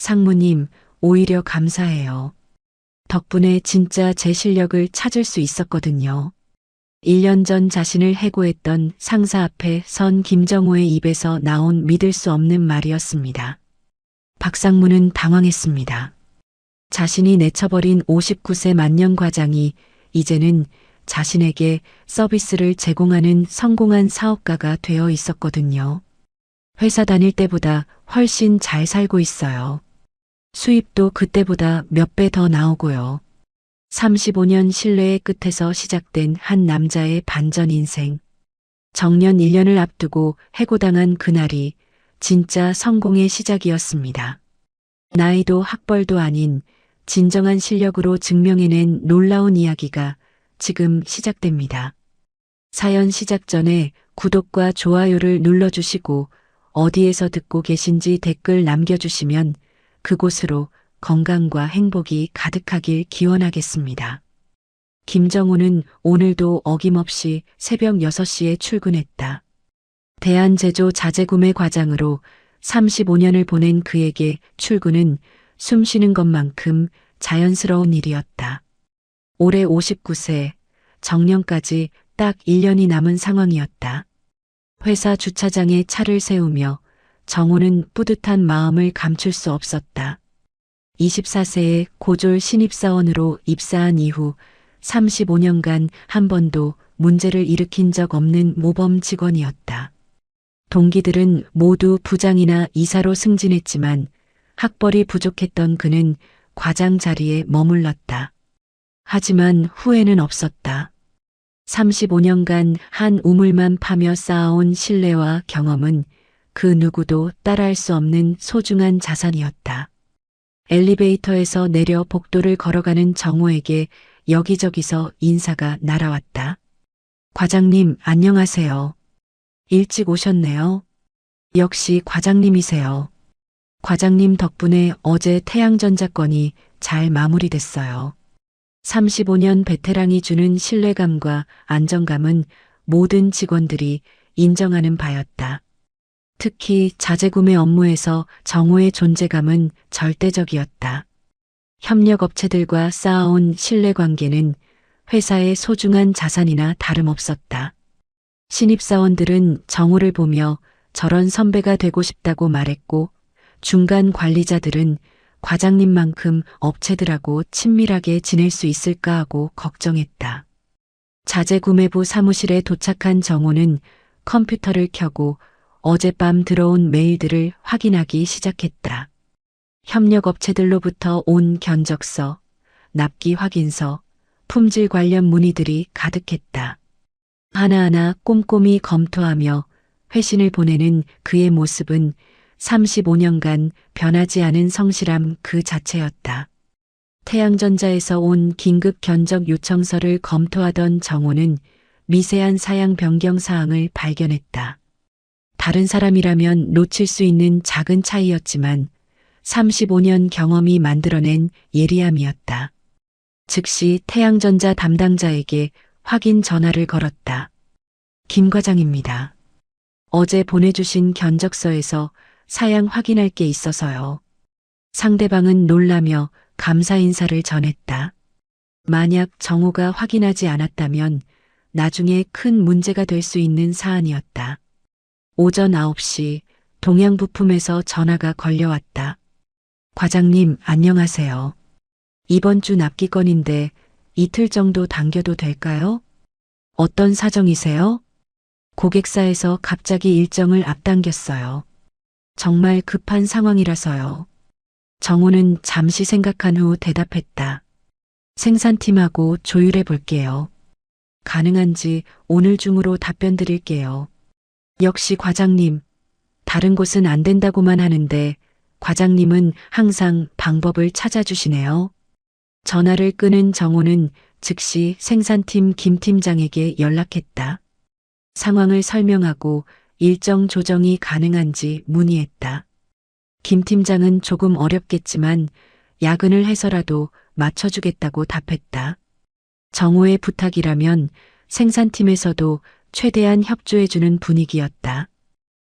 상무님, 오히려 감사해요. 덕분에 진짜 제 실력을 찾을 수 있었거든요. 1년 전 자신을 해고했던 상사 앞에 선 김정호의 입에서 나온 믿을 수 없는 말이었습니다. 박상무는 당황했습니다. 자신이 내쳐버린 59세 만년 과장이 이제는 자신에게 서비스를 제공하는 성공한 사업가가 되어 있었거든요. 회사 다닐 때보다 훨씬 잘 살고 있어요. 수입도 그때보다 몇 배 더 나오고요. 35년 신뢰의 끝에서 시작된 한 남자의 반전 인생. 정년 1년을 앞두고 해고당한 그날이 진짜 성공의 시작이었습니다. 나이도 학벌도 아닌 진정한 실력으로 증명해낸 놀라운 이야기가 지금 시작됩니다. 사연 시작 전에 구독과 좋아요를 눌러주시고 어디에서 듣고 계신지 댓글 남겨주시면 그곳으로 건강과 행복이 가득하길 기원하겠습니다. 김정호는 오늘도 어김없이 새벽 6시에 출근했다. 대한제조 자재구매 과장으로 35년을 보낸 그에게 출근은 숨 쉬는 것만큼 자연스러운 일이었다. 올해 59세, 정년까지 딱 1년이 남은 상황이었다. 회사 주차장에 차를 세우며 정호는 뿌듯한 마음을 감출 수 없었다. 24세의 고졸 신입사원으로 입사한 이후 35년간 한 번도 문제를 일으킨 적 없는 모범 직원이었다. 동기들은 모두 부장이나 이사로 승진했지만 학벌이 부족했던 그는 과장 자리에 머물렀다. 하지만 후회는 없었다. 35년간 한 우물만 파며 쌓아온 신뢰와 경험은 그 누구도 따라할 수 없는 소중한 자산이었다. 엘리베이터에서 내려 복도를 걸어가는 정호에게 여기저기서 인사가 날아왔다. 과장님, 안녕하세요. 일찍 오셨네요. 역시 과장님이세요. 과장님 덕분에 어제 태양전자 건이 잘 마무리됐어요. 35년 베테랑이 주는 신뢰감과 안정감은 모든 직원들이 인정하는 바였다. 특히 자재구매 업무에서 정호의 존재감은 절대적이었다. 협력업체들과 쌓아온 신뢰관계는 회사의 소중한 자산이나 다름없었다. 신입사원들은 정호를 보며 저런 선배가 되고 싶다고 말했고, 중간 관리자들은 과장님만큼 업체들하고 친밀하게 지낼 수 있을까 하고 걱정했다. 자재구매부 사무실에 도착한 정호는 컴퓨터를 켜고 어젯밤 들어온 메일들을 확인하기 시작했다. 협력업체들로부터 온 견적서, 납기 확인서, 품질 관련 문의들이 가득했다. 하나하나 꼼꼼히 검토하며 회신을 보내는 그의 모습은 35년간 변하지 않은 성실함 그 자체였다. 태양전자에서 온 긴급 견적 요청서를 검토하던 정호는 미세한 사양 변경 사항을 발견했다. 다른 사람이라면 놓칠 수 있는 작은 차이였지만 35년 경험이 만들어낸 예리함이었다. 즉시 태양전자 담당자에게 확인 전화를 걸었다. 김 과장입니다. 어제 보내주신 견적서에서 사양 확인할 게 있어서요. 상대방은 놀라며 감사 인사를 전했다. 만약 정호가 확인하지 않았다면 나중에 큰 문제가 될 수 있는 사안이었다. 오전 9시 동양부품에서 전화가 걸려왔다. 과장님, 안녕하세요. 이번 주 납기 건인데 이틀 정도 당겨도 될까요? 어떤 사정이세요? 고객사에서 갑자기 일정을 앞당겼어요. 정말 급한 상황이라서요. 정호는 잠시 생각한 후 대답했다. 생산팀하고 조율해 볼게요. 가능한지 오늘 중으로 답변 드릴게요. 역시 과장님, 다른 곳은 안 된다고만 하는데 과장님은 항상 방법을 찾아주시네요. 전화를 끊은 정호는 즉시 생산팀 김 팀장에게 연락했다. 상황을 설명하고 일정 조정이 가능한지 문의했다. 김 팀장은 조금 어렵겠지만 야근을 해서라도 맞춰주겠다고 답했다. 정호의 부탁이라면 생산팀에서도 최대한 협조해주는 분위기였다.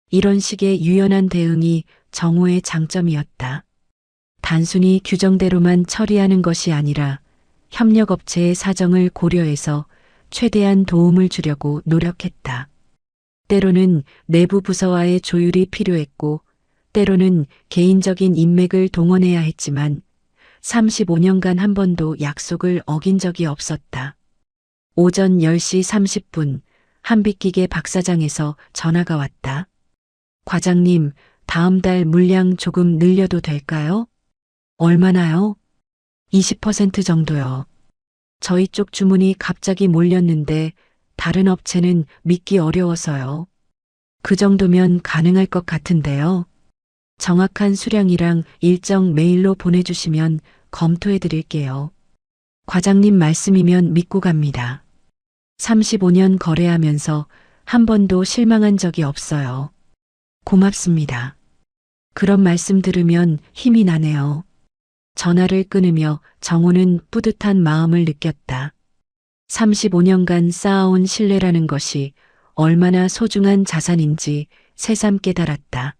이런 식의 유연한 대응이 정호의 장점이었다. 단순히 규정대로만 처리하는 것이 아니라 협력업체의 사정을 고려해서 최대한 도움을 주려고 노력했다. 때로는 내부 부서와의 조율이 필요했고, 때로는 개인적인 인맥을 동원해야 했지만 35년간 한 번도 약속을 어긴 적이 없었다. 오전 10시 30분 한빛기계 박사장에서 전화가 왔다. 과장님, 다음 달 물량 조금 늘려도 될까요? 얼마나요? 20% 정도요. 저희 쪽 주문이 갑자기 몰렸는데 다른 업체는 믿기 어려워서요. 그 정도면 가능할 것 같은데요. 정확한 수량이랑 일정 메일로 보내주시면 검토해 드릴게요. 과장님 말씀이면 믿고 갑니다. 35년 거래하면서 한 번도 실망한 적이 없어요. 고맙습니다. 그런 말씀 들으면 힘이 나네요. 전화를 끊으며 정호는 뿌듯한 마음을 느꼈다. 35년간 쌓아온 신뢰라는 것이 얼마나 소중한 자산인지 새삼 깨달았다.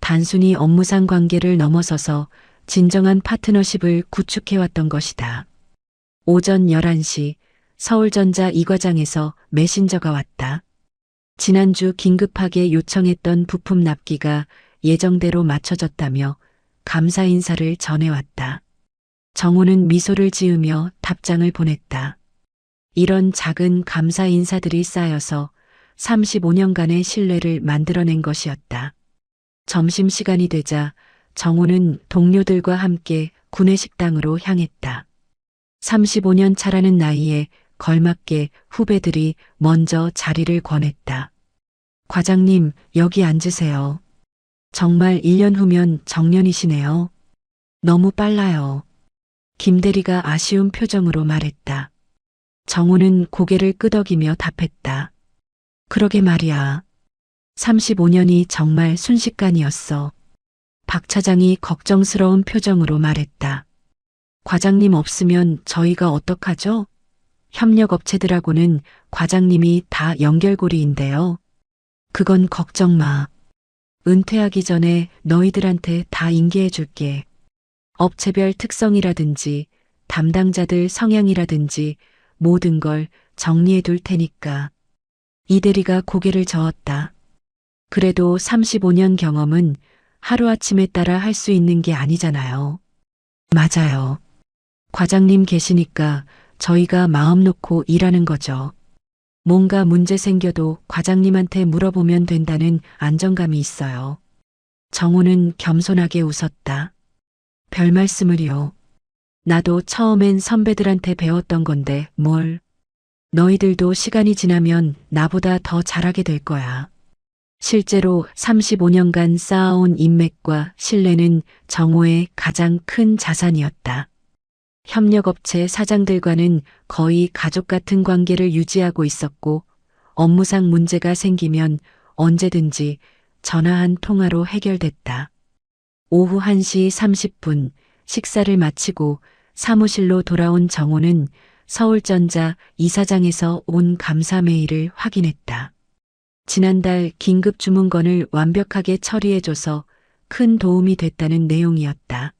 단순히 업무상 관계를 넘어서서 진정한 파트너십을 구축해왔던 것이다. 오전 11시 서울전자 이과장에서 메신저가 왔다. 지난주 긴급하게 요청했던 부품 납기가 예정대로 맞춰졌다며 감사 인사를 전해왔다. 정호는 미소를 지으며 답장을 보냈다. 이런 작은 감사 인사들이 쌓여서 35년간의 신뢰를 만들어낸 것이었다. 점심시간이 되자 정호는 동료들과 함께 구내식당으로 향했다. 35년 차라는 나이에 걸맞게 후배들이 먼저 자리를 권했다. 과장님, 여기 앉으세요. 정말 1년 후면 정년이시네요. 너무 빨라요. 김 대리가 아쉬운 표정으로 말했다. 정호는 고개를 끄덕이며 답했다. 그러게 말이야. 35년이 정말 순식간이었어. 박 차장이 걱정스러운 표정으로 말했다. 과장님 없으면 저희가 어떡하죠? 협력업체들하고는 과장님이 다 연결고리인데요. 그건 걱정 마. 은퇴하기 전에 너희들한테 다 인계해 줄게. 업체별 특성이라든지 담당자들 성향이라든지 모든 걸 정리해 둘 테니까. 이 대리가 고개를 저었다. 그래도 35년 경험은 하루아침에 따라 할 수 있는 게 아니잖아요. 맞아요. 과장님 계시니까 저희가 마음 놓고 일하는 거죠. 뭔가 문제 생겨도 과장님한테 물어보면 된다는 안정감이 있어요. 정호는 겸손하게 웃었다. 별 말씀을요. 나도 처음엔 선배들한테 배웠던 건데 뭘. 너희들도 시간이 지나면 나보다 더 잘하게 될 거야. 실제로 35년간 쌓아온 인맥과 신뢰는 정호의 가장 큰 자산이었다. 협력업체 사장들과는 거의 가족 같은 관계를 유지하고 있었고 업무상 문제가 생기면 언제든지 전화 한 통화로 해결됐다. 오후 1시 30분 식사를 마치고 사무실로 돌아온 정호는 서울전자 이사장에서 온 감사 메일을 확인했다. 지난달 긴급 주문건을 완벽하게 처리해줘서 큰 도움이 됐다는 내용이었다.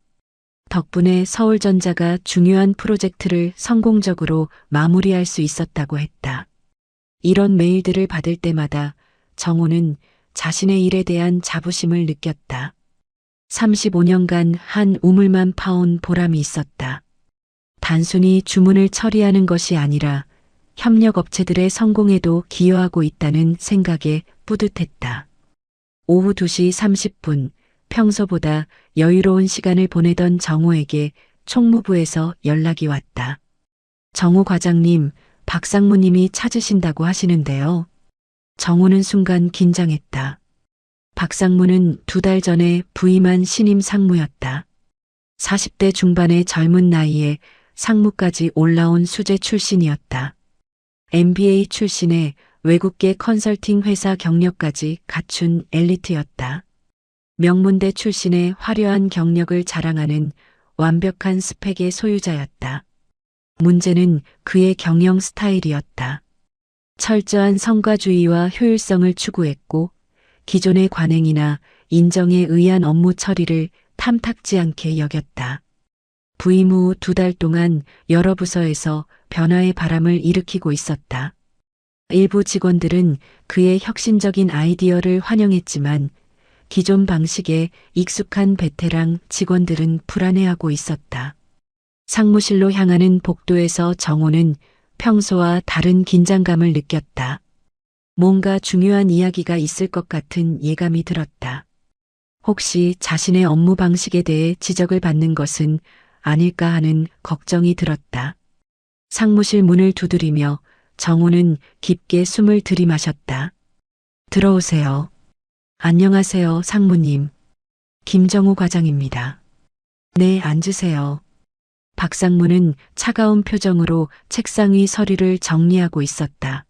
덕분에 서울전자가 중요한 프로젝트를 성공적으로 마무리할 수 있었다고 했다. 이런 메일들을 받을 때마다 정호는 자신의 일에 대한 자부심을 느꼈다. 35년간 한 우물만 파온 보람이 있었다. 단순히 주문을 처리하는 것이 아니라 협력업체들의 성공에도 기여하고 있다는 생각에 뿌듯했다. 오후 2시 30분 평소보다 여유로운 시간을 보내던 정호에게 총무부에서 연락이 왔다. 정호 과장님, 박상무님이 찾으신다고 하시는데요. 정호는 순간 긴장했다. 박상무는 2달 전에 부임한 신임 상무였다. 40대 중반의 젊은 나이에 상무까지 올라온 수재 출신이었다. MBA 출신의 외국계 컨설팅 회사 경력까지 갖춘 엘리트였다. 명문대 출신의 화려한 경력을 자랑하는 완벽한 스펙의 소유자였다. 문제는 그의 경영 스타일이었다. 철저한 성과주의와 효율성을 추구했고 기존의 관행이나 인정에 의한 업무 처리를 탐탁지 않게 여겼다. 부임 후 2달 동안 여러 부서에서 변화의 바람을 일으키고 있었다. 일부 직원들은 그의 혁신적인 아이디어를 환영했지만 기존 방식에 익숙한 베테랑 직원들은 불안해하고 있었다. 상무실로 향하는 복도에서 정호는 평소와 다른 긴장감을 느꼈다. 뭔가 중요한 이야기가 있을 것 같은 예감이 들었다. 혹시 자신의 업무 방식에 대해 지적을 받는 것은 아닐까 하는 걱정이 들었다. 상무실 문을 두드리며 정호는 깊게 숨을 들이마셨다. 들어오세요. 안녕하세요, 상무님. 김정우 과장입니다. 네, 앉으세요. 박상무는 차가운 표정으로 책상 위 서류를 정리하고 있었다.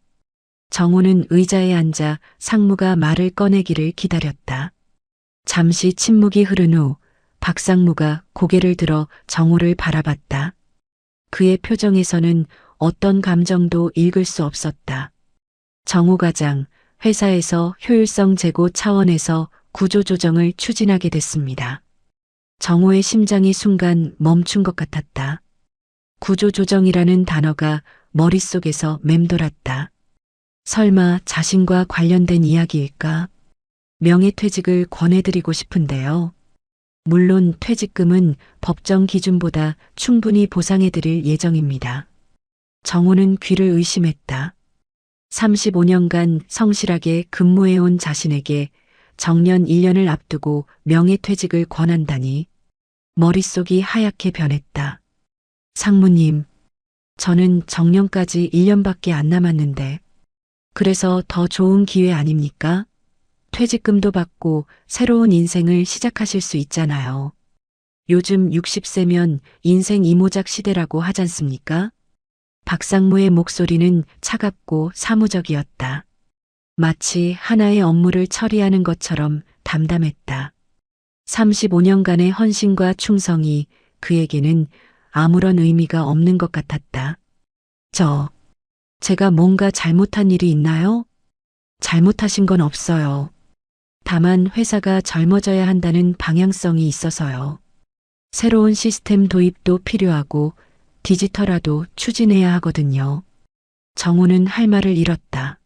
정호는 의자에 앉아 상무가 말을 꺼내기를 기다렸다. 잠시 침묵이 흐른 후 박상무가 고개를 들어 정호를 바라봤다. 그의 표정에서는 어떤 감정도 읽을 수 없었다. 정호 과장, 회사에서 효율성 제고 차원에서 구조조정을 추진하게 됐습니다. 정호의 심장이 순간 멈춘 것 같았다. 구조조정이라는 단어가 머릿속에서 맴돌았다. 설마 자신과 관련된 이야기일까? 명예퇴직을 권해드리고 싶은데요. 물론 퇴직금은 법정 기준보다 충분히 보상해드릴 예정입니다. 정호는 귀를 의심했다. 35년간 성실하게 근무해온 자신에게 정년 1년을 앞두고 명예퇴직을 권한다니 머릿속이 하얗게 변했다. 상무님, 저는 정년까지 1년밖에 안 남았는데 그래서 더 좋은 기회 아닙니까? 퇴직금도 받고 새로운 인생을 시작하실 수 있잖아요. 요즘 60세면 인생 이모작 시대라고 하잖습니까? 박상무의 목소리는 차갑고 사무적이었다. 마치 하나의 업무를 처리하는 것처럼 담담했다. 35년간의 헌신과 충성이 그에게는 아무런 의미가 없는 것 같았다. 제가 뭔가 잘못한 일이 있나요? 잘못하신 건 없어요. 다만 회사가 젊어져야 한다는 방향성이 있어서요. 새로운 시스템 도입도 필요하고 디지털화도 추진해야 하거든요. 정호는 할 말을 잃었다.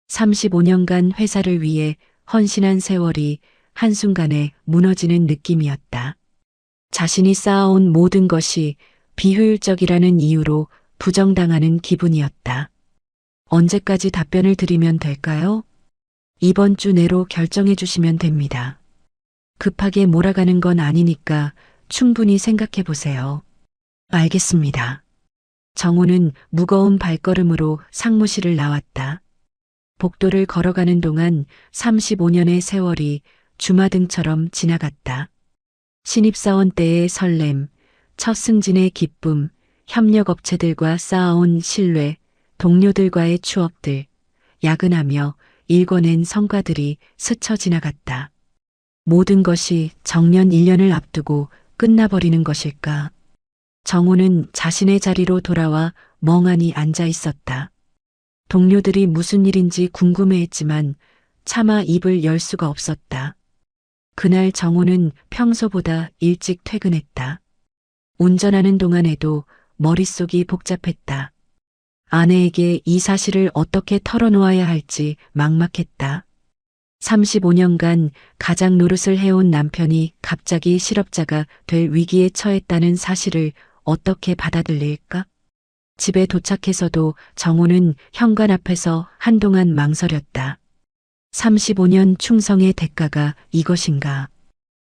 35년간 회사를 위해 헌신한 세월이 한순간에 무너지는 느낌이었다. 자신이 쌓아온 모든 것이 비효율적이라는 이유로 부정당하는 기분이었다. 언제까지 답변을 드리면 될까요? 이번 주 내로 결정해 주시면 됩니다. 급하게 몰아가는 건 아니니까 충분히 생각해 보세요. 알겠습니다. 정호는 무거운 발걸음으로 상무실을 나왔다. 복도를 걸어가는 동안 35년의 세월이 주마등처럼 지나갔다. 신입사원 때의 설렘, 첫 승진의 기쁨, 협력업체들과 쌓아온 신뢰, 동료들과의 추억들, 야근하며 일궈낸 성과들이 스쳐 지나갔다. 모든 것이 정년 1년을 앞두고 끝나버리는 것일까? 정호는 자신의 자리로 돌아와 멍하니 앉아 있었다. 동료들이 무슨 일인지 궁금해했지만 차마 입을 열 수가 없었다. 그날 정호는 평소보다 일찍 퇴근했다. 운전하는 동안에도 머릿속이 복잡했다. 아내에게 이 사실을 어떻게 털어놓아야 할지 막막했다. 35년간 가장 노릇을 해온 남편이 갑자기 실업자가 될 위기에 처했다는 사실을 어떻게 받아들일까? 집에 도착해서도 정호는 현관 앞에서 한동안 망설였다. 35년 충성의 대가가 이것인가?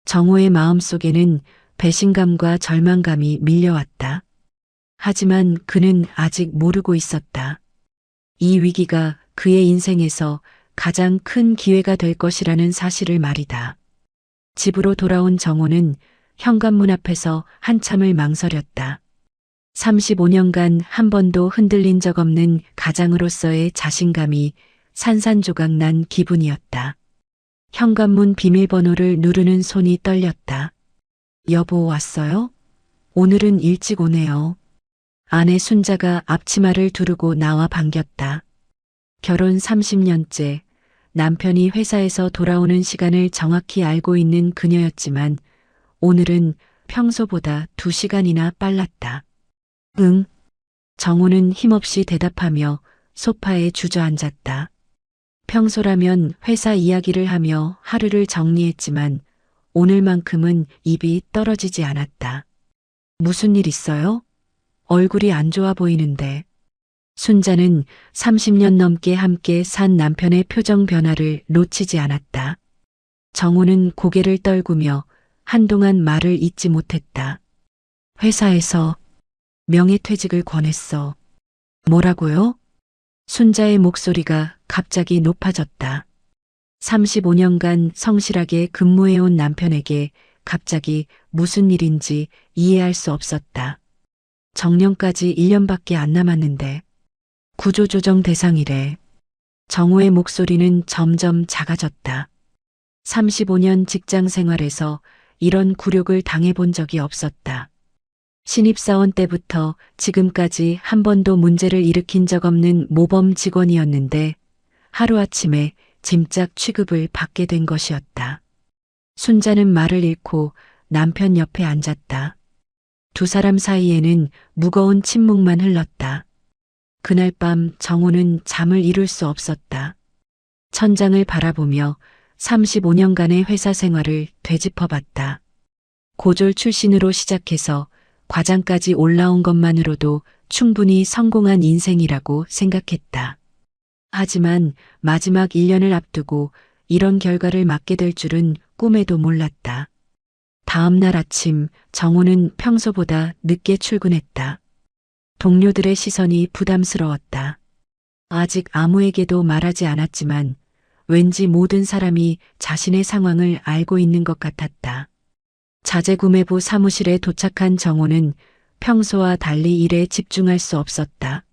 정호의 마음속에는 배신감과 절망감이 밀려왔다. 하지만 그는 아직 모르고 있었다. 이 위기가 그의 인생에서 가장 큰 기회가 될 것이라는 사실을 말이다. 집으로 돌아온 정호는 현관문 앞에서 한참을 망설였다. 35년간 한 번도 흔들린 적 없는 가장으로서의 자신감이 산산조각 난 기분이었다. 현관문 비밀번호를 누르는 손이 떨렸다. 여보 왔어요? 오늘은 일찍 오네요. 아내 순자가 앞치마를 두르고 나와 반겼다. 결혼 30년째 남편이 회사에서 돌아오는 시간을 정확히 알고 있는 그녀였지만 오늘은 평소보다 2시간이나 빨랐다. 응. 정우는 힘없이 대답하며 소파에 주저앉았다. 평소라면 회사 이야기를 하며 하루를 정리했지만 오늘만큼은 입이 떨어지지 않았다. 무슨 일 있어요? 얼굴이 안 좋아 보이는데. 순자는 30년 넘게 함께 산 남편의 표정 변화를 놓치지 않았다. 정우는 고개를 떨구며 한동안 말을 잇지 못했다. 회사에서 명예퇴직을 권했어. 뭐라고요? 순자의 목소리가 갑자기 높아졌다. 35년간 성실하게 근무해온 남편에게 갑자기 무슨 일인지 이해할 수 없었다. 정년까지 1년밖에 안 남았는데 구조조정 대상이래. 정우의 목소리는 점점 작아졌다. 35년 직장 생활에서 이런 굴욕을 당해본 적이 없었다. 신입사원 때부터 지금까지 한 번도 문제를 일으킨 적 없는 모범 직원이었는데 하루아침에 짐작 취급을 받게 된 것이었다. 순자는 말을 잃고 남편 옆에 앉았다. 두 사람 사이에는 무거운 침묵만 흘렀다. 그날 밤 정우는 잠을 이룰 수 없었다. 천장을 바라보며 35년간의 회사 생활을 되짚어봤다. 고졸 출신으로 시작해서 과장까지 올라온 것만으로도 충분히 성공한 인생이라고 생각했다. 하지만 마지막 1년을 앞두고 이런 결과를 맞게 될 줄은 꿈에도 몰랐다. 다음 날 아침 정우는 평소보다 늦게 출근했다. 동료들의 시선이 부담스러웠다. 아직 아무에게도 말하지 않았지만 왠지 모든 사람이 자신의 상황을 알고 있는 것 같았다. 자재구매부 사무실에 도착한 정우는 평소와 달리 일에 집중할 수 없었다.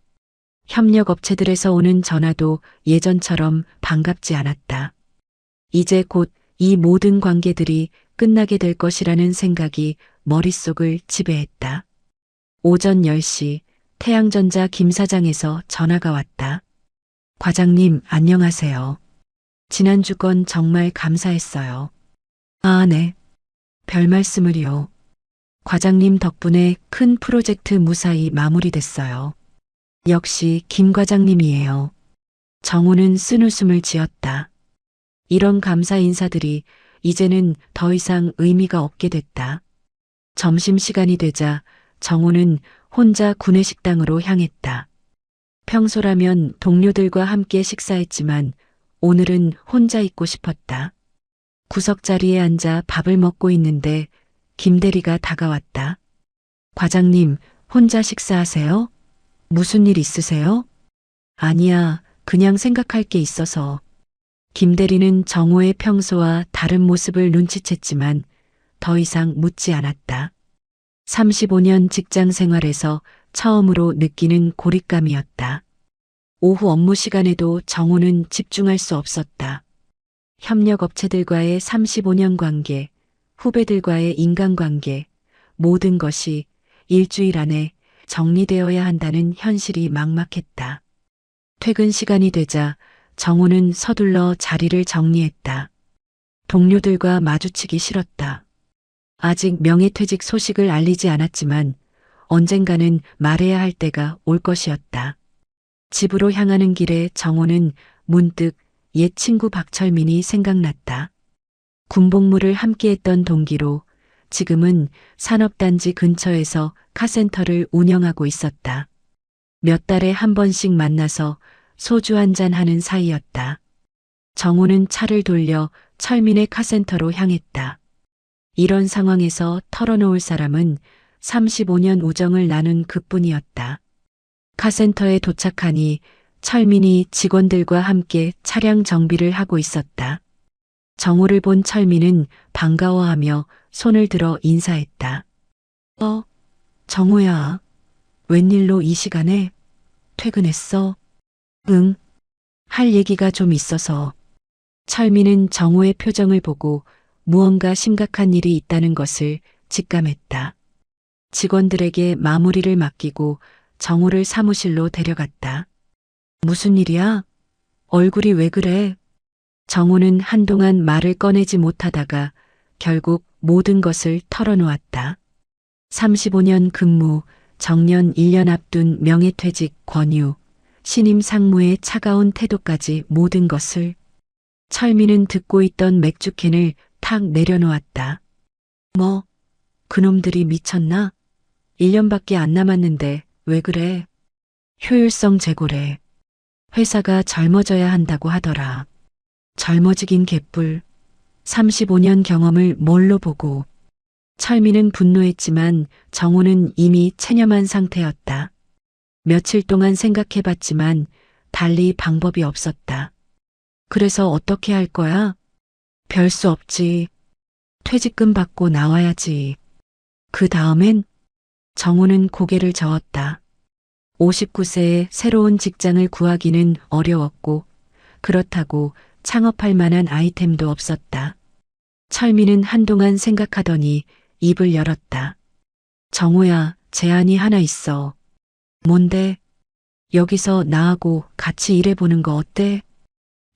협력업체들에서 오는 전화도 예전처럼 반갑지 않았다. 이제 곧 이 모든 관계들이 끝나게 될 것이라는 생각이 머릿속을 지배했다. 오전 10시 태양전자 김 사장에서 전화가 왔다. 과장님, 안녕하세요. 지난주 건 정말 감사했어요. 아, 네. 별 말씀을요. 과장님 덕분에 큰 프로젝트 무사히 마무리됐어요. 역시 김 과장님이에요. 정우는 쓴웃음을 지었다. 이런 감사 인사들이 이제는 더 이상 의미가 없게 됐다. 점심시간이 되자 정우는 혼자 구내식당으로 향했다. 평소라면 동료들과 함께 식사했지만 오늘은 혼자 있고 싶었다. 구석자리에 앉아 밥을 먹고 있는데 김 대리가 다가왔다. 과장님, 혼자 식사하세요? 무슨 일 있으세요? 아니야, 그냥 생각할 게 있어서. 김 대리는 정우의 평소와 다른 모습을 눈치챘지만 더 이상 묻지 않았다. 35년 직장 생활에서 처음으로 느끼는 고립감이었다. 오후 업무 시간에도 정우는 집중할 수 없었다. 협력업체들과의 35년 관계, 후배들과의 인간관계, 모든 것이 일주일 안에 정리되어야 한다는 현실이 막막했다. 퇴근 시간이 되자 정우는 서둘러 자리를 정리했다. 동료들과 마주치기 싫었다. 아직 명예퇴직 소식을 알리지 않았지만 언젠가는 말해야 할 때가 올 것이었다. 집으로 향하는 길에 정우는 문득 옛 친구 박철민이 생각났다. 군복무를 함께했던 동기로 지금은 산업단지 근처에서 카센터를 운영하고 있었다. 몇 달에 한 번씩 만나서 소주 한잔 하는 사이였다. 정우는 차를 돌려 철민의 카센터로 향했다. 이런 상황에서 털어놓을 사람은 35년 우정을 나눈 그뿐이었다. 카센터에 도착하니 철민이 직원들과 함께 차량 정비를 하고 있었다. 정우를 본 철민은 반가워하며 손을 들어 인사했다. 정우야. 웬일로 이 시간에? 퇴근했어? 응. 할 얘기가 좀 있어서. 철민은 정우의 표정을 보고 무언가 심각한 일이 있다는 것을 직감했다. 직원들에게 마무리를 맡기고 정우를 사무실로 데려갔다. 무슨 일이야? 얼굴이 왜 그래? 정우는 한동안 말을 꺼내지 못하다가 결국 모든 것을 털어놓았다. 35년 근무, 정년 1년 앞둔 명예퇴직 권유, 신임 상무의 차가운 태도까지 모든 것을. 철민은 듣고 있던 맥주캔을 탁 내려놓았다. 뭐, 그놈들이 미쳤나? 1년밖에 안 남았는데 왜 그래? 효율성 제고래. 회사가 젊어져야 한다고 하더라. 젊어지긴 개뿔. 35년 경험을 뭘로 보고. 철민은 분노했지만 정호는 이미 체념한 상태였다. 며칠 동안 생각해봤지만 달리 방법이 없었다. 그래서 어떻게 할 거야? 별 수 없지. 퇴직금 받고 나와야지. 그 다음엔 정호는 고개를 저었다. 59세에 새로운 직장을 구하기는 어려웠고 그렇다고 창업할 만한 아이템도 없었다. 철민은 한동안 생각하더니 입을 열었다. 정호야, 제안이 하나 있어. 뭔데? 여기서 나하고 같이 일해보는 거 어때?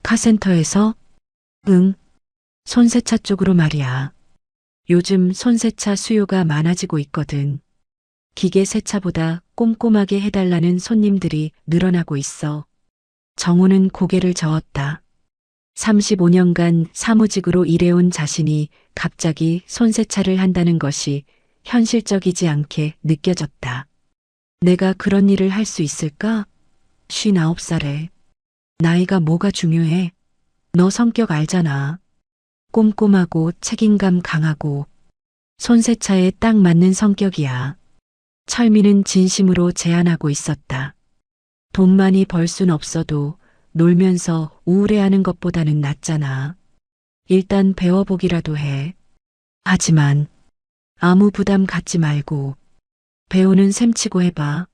카센터에서? 응. 손세차 쪽으로 말이야. 요즘 손세차 수요가 많아지고 있거든. 기계 세차보다 꼼꼼하게 해달라는 손님들이 늘어나고 있어. 정호는 고개를 저었다. 35년간 사무직으로 일해온 자신이 갑자기 손세차를 한다는 것이 현실적이지 않게 느껴졌다. 내가 그런 일을 할 수 있을까? 59살에. 나이가 뭐가 중요해? 너 성격 알잖아. 꼼꼼하고 책임감 강하고 손세차에 딱 맞는 성격이야. 철민은 진심으로 제안하고 있었다. 돈 많이 벌 순 없어도 놀면서 우울해하는 것보다는 낫잖아. 일단 배워보기라도 해. 하지만 아무 부담 갖지 말고 배우는 셈 치고 해봐.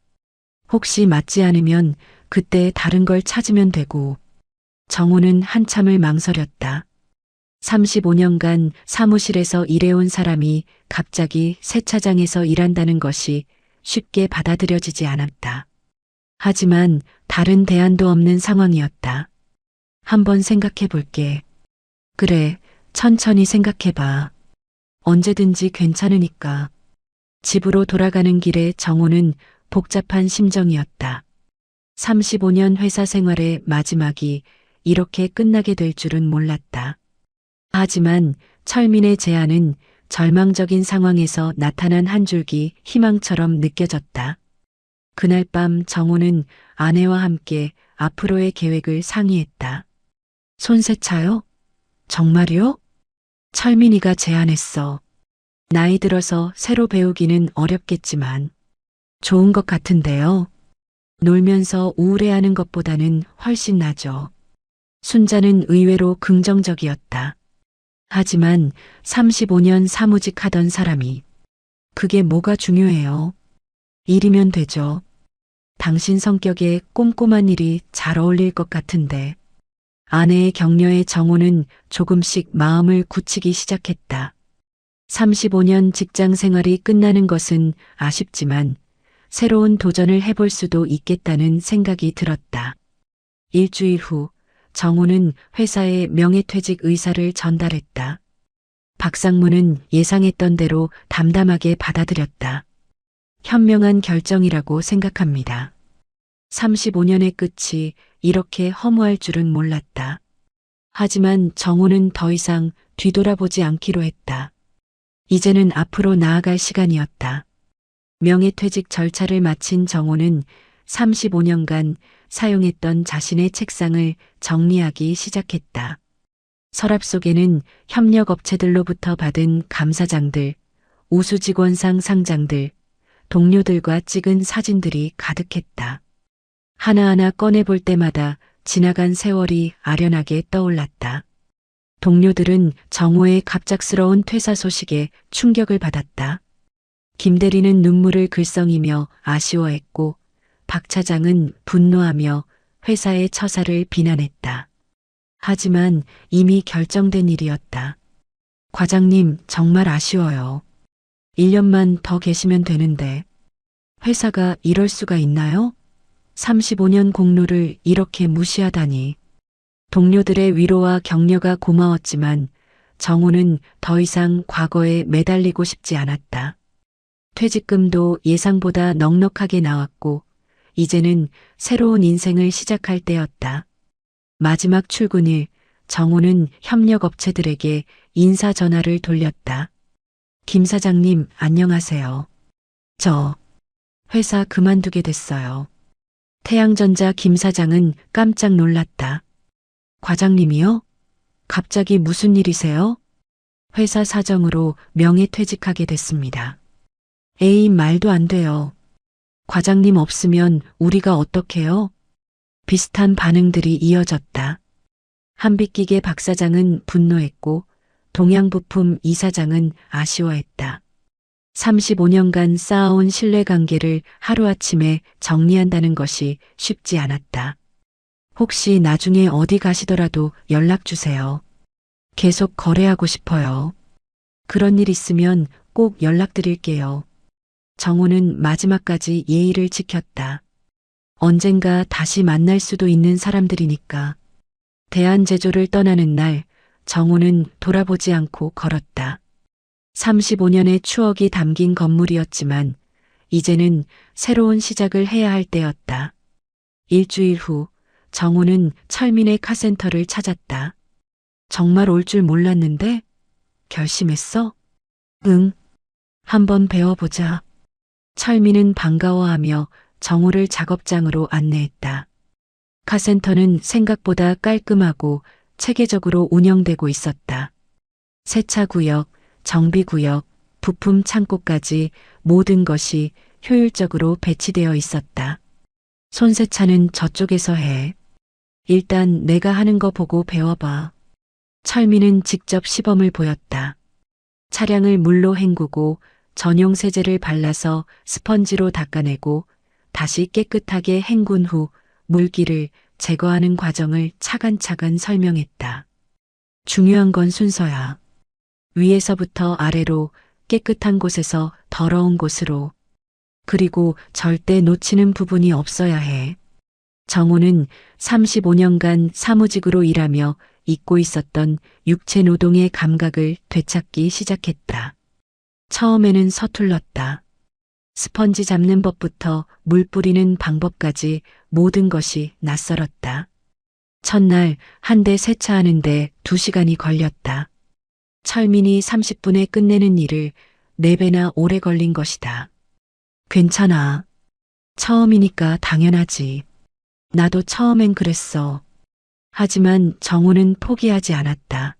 혹시 맞지 않으면 그때 다른 걸 찾으면 되고. 정호는 한참을 망설였다. 35년간 사무실에서 일해온 사람이 갑자기 세차장에서 일한다는 것이 쉽게 받아들여지지 않았다. 하지만 다른 대안도 없는 상황이었다. 한번 생각해 볼게. 그래, 천천히 생각해봐. 언제든지 괜찮으니까. 집으로 돌아가는 길에 정호는 복잡한 심정이었다. 35년 회사 생활의 마지막이 이렇게 끝나게 될 줄은 몰랐다. 하지만 철민의 제안은 절망적인 상황에서 나타난 한 줄기 희망처럼 느껴졌다. 그날 밤 정호는 아내와 함께 앞으로의 계획을 상의했다. 손세차요? 정말요? 철민이가 제안했어. 나이 들어서 새로 배우기는 어렵겠지만 좋은 것 같은데요. 놀면서 우울해하는 것보다는 훨씬 나죠. 순자는 의외로 긍정적이었다. 하지만 35년 사무직 하던 사람이 그게 뭐가 중요해요? 일이면 되죠. 당신 성격에 꼼꼼한 일이 잘 어울릴 것 같은데. 아내의 격려에 정호는 조금씩 마음을 굳히기 시작했다. 35년 직장 생활이 끝나는 것은 아쉽지만 새로운 도전을 해볼 수도 있겠다는 생각이 들었다. 일주일 후 정호는 회사에 명예퇴직 의사를 전달했다. 박상무는 예상했던 대로 담담하게 받아들였다. 현명한 결정이라고 생각합니다. 35년의 끝이 이렇게 허무할 줄은 몰랐다. 하지만 정호는 더 이상 뒤돌아보지 않기로 했다. 이제는 앞으로 나아갈 시간이었다. 명예퇴직 절차를 마친 정호는 35년간 사용했던 자신의 책상을 정리하기 시작했다. 서랍 속에는 협력업체들로부터 받은 감사장들, 우수직원상 상장들, 동료들과 찍은 사진들이 가득했다. 하나하나 꺼내볼 때마다 지나간 세월이 아련하게 떠올랐다. 동료들은 정호의 갑작스러운 퇴사 소식에 충격을 받았다. 김 대리는 눈물을 글썽이며 아쉬워했고 박 차장은 분노하며 회사의 처사를 비난했다. 하지만 이미 결정된 일이었다. 과장님, 정말 아쉬워요. 1년만 더 계시면 되는데. 회사가 이럴 수가 있나요? 35년 공로를 이렇게 무시하다니. 동료들의 위로와 격려가 고마웠지만 정우는 더 이상 과거에 매달리고 싶지 않았다. 퇴직금도 예상보다 넉넉하게 나왔고 이제는 새로운 인생을 시작할 때였다. 마지막 출근일 정우는 협력업체들에게 인사 전화를 돌렸다. 김 사장님, 안녕하세요. 저 회사 그만두게 됐어요. 태양전자 김 사장은 깜짝 놀랐다. 과장님이요? 갑자기 무슨 일이세요? 회사 사정으로 명예퇴직하게 됐습니다. 에이, 말도 안 돼요. 과장님 없으면 우리가 어떡해요? 비슷한 반응들이 이어졌다. 한빛기계 박 사장은 분노했고 동양부품 이 사장은 아쉬워했다. 35년간 쌓아온 신뢰관계를 하루아침에 정리한다는 것이 쉽지 않았다. 혹시 나중에 어디 가시더라도 연락 주세요. 계속 거래하고 싶어요. 그런 일 있으면 꼭 연락드릴게요. 정우는 마지막까지 예의를 지켰다. 언젠가 다시 만날 수도 있는 사람들이니까. 대한제조를 떠나는 날 정우는 돌아보지 않고 걸었다. 35년의 추억이 담긴 건물이었지만 이제는 새로운 시작을 해야 할 때였다. 일주일 후 정우는 철민의 카센터를 찾았다. 정말 올 줄 몰랐는데? 결심했어? 응. 한번 배워보자. 철민은 반가워하며 정우를 작업장으로 안내했다. 카센터는 생각보다 깔끔하고 체계적으로 운영되고 있었다. 세차 구역, 정비 구역, 부품 창고까지 모든 것이 효율적으로 배치되어 있었다. 손세차는 저쪽에서 해. 일단 내가 하는 거 보고 배워봐. 철민은 직접 시범을 보였다. 차량을 물로 헹구고 전용 세제를 발라서 스펀지로 닦아내고 다시 깨끗하게 헹군 후 물기를 제거하는 과정을 차근차근 설명했다. 중요한 건 순서야. 위에서부터 아래로 깨끗한 곳에서 더러운 곳으로. 그리고 절대 놓치는 부분이 없어야 해. 정우는 35년간 사무직으로 일하며 잊고 있었던 육체 노동의 감각을 되찾기 시작했다. 처음에는 서툴렀다. 스펀지 잡는 법부터 물 뿌리는 방법까지 모든 것이 낯설었다. 첫날 한 대 세차하는데 2시간이 걸렸다. 철민이 30분에 끝내는 일을 4배나 오래 걸린 것이다. 괜찮아. 처음이니까 당연하지. 나도 처음엔 그랬어. 하지만 정우는 포기하지 않았다.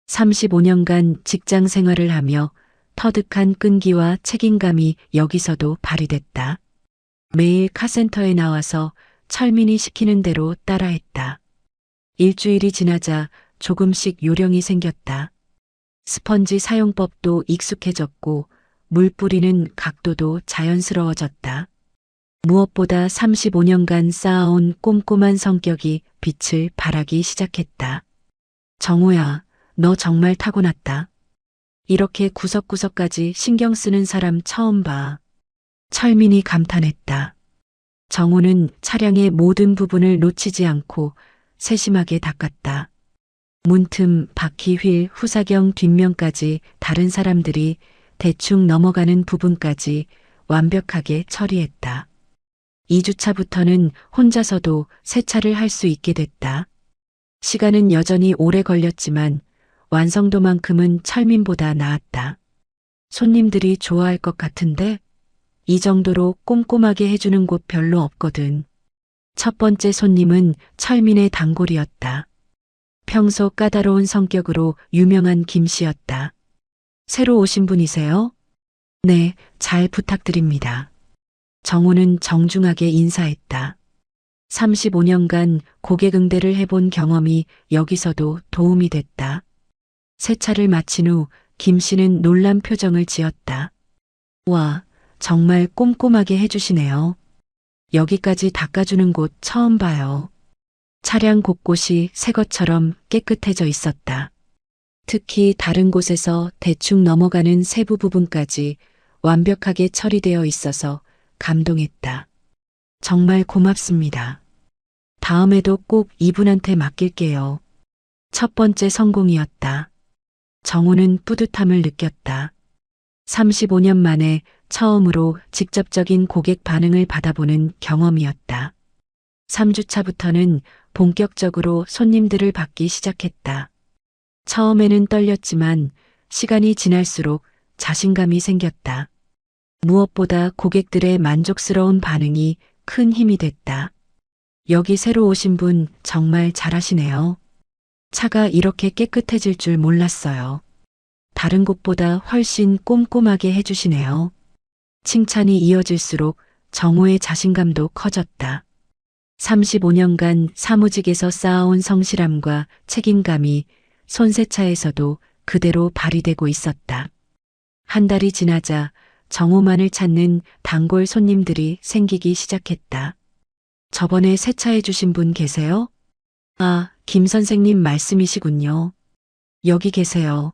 35년간 직장 생활을 하며 터득한 끈기와 책임감이 여기서도 발휘됐다. 매일 카센터에 나와서 철민이 시키는 대로 따라했다. 일주일이 지나자 조금씩 요령이 생겼다. 스펀지 사용법도 익숙해졌고 물 뿌리는 각도도 자연스러워졌다. 무엇보다 35년간 쌓아온 꼼꼼한 성격이 빛을 발하기 시작했다. 정우야, 너 정말 타고났다. 이렇게 구석구석까지 신경 쓰는 사람 처음 봐. 철민이 감탄했다. 정우는 차량의 모든 부분을 놓치지 않고 세심하게 닦았다. 문틈, 바퀴 휠, 후사경 뒷면까지 다른 사람들이 대충 넘어가는 부분까지 완벽하게 처리했다. 2주차부터는 혼자서도 세차를 할 수 있게 됐다. 시간은 여전히 오래 걸렸지만 완성도만큼은 철민보다 나았다. 손님들이 좋아할 것 같은데 이 정도로 꼼꼼하게 해주는 곳 별로 없거든. 첫 번째 손님은 철민의 단골이었다. 평소 까다로운 성격으로 유명한 김 씨였다. 새로 오신 분이세요? 네, 잘 부탁드립니다. 정우는 정중하게 인사했다. 35년간 고객 응대를 해본 경험이 여기서도 도움이 됐다. 세차를 마친 후 김 씨는 놀란 표정을 지었다. 와, 정말 꼼꼼하게 해주시네요. 여기까지 닦아주는 곳 처음 봐요. 차량 곳곳이 새 것처럼 깨끗해져 있었다. 특히 다른 곳에서 대충 넘어가는 세부 부분까지 완벽하게 처리되어 있어서 감동했다. 정말 고맙습니다. 다음에도 꼭 이분한테 맡길게요. 첫 번째 성공이었다. 정호는 뿌듯함을 느꼈다. 35년 만에 처음으로 직접적인 고객 반응을 받아보는 경험이었다. 3주차부터는 본격적으로 손님들을 받기 시작했다. 처음에는 떨렸지만 시간이 지날수록 자신감이 생겼다. 무엇보다 고객들의 만족스러운 반응이 큰 힘이 됐다. 여기 새로 오신 분 정말 잘하시네요. 차가 이렇게 깨끗해질 줄 몰랐어요. 다른 곳보다 훨씬 꼼꼼하게 해주시네요. 칭찬이 이어질수록 정호의 자신감도 커졌다. 35년간 사무직에서 쌓아온 성실함과 책임감이 손세차에서도 그대로 발휘되고 있었다. 한 달이 지나자 정호만을 찾는 단골 손님들이 생기기 시작했다. 저번에 세차해 주신 분 계세요? 아, 김 선생님 말씀이시군요. 여기 계세요.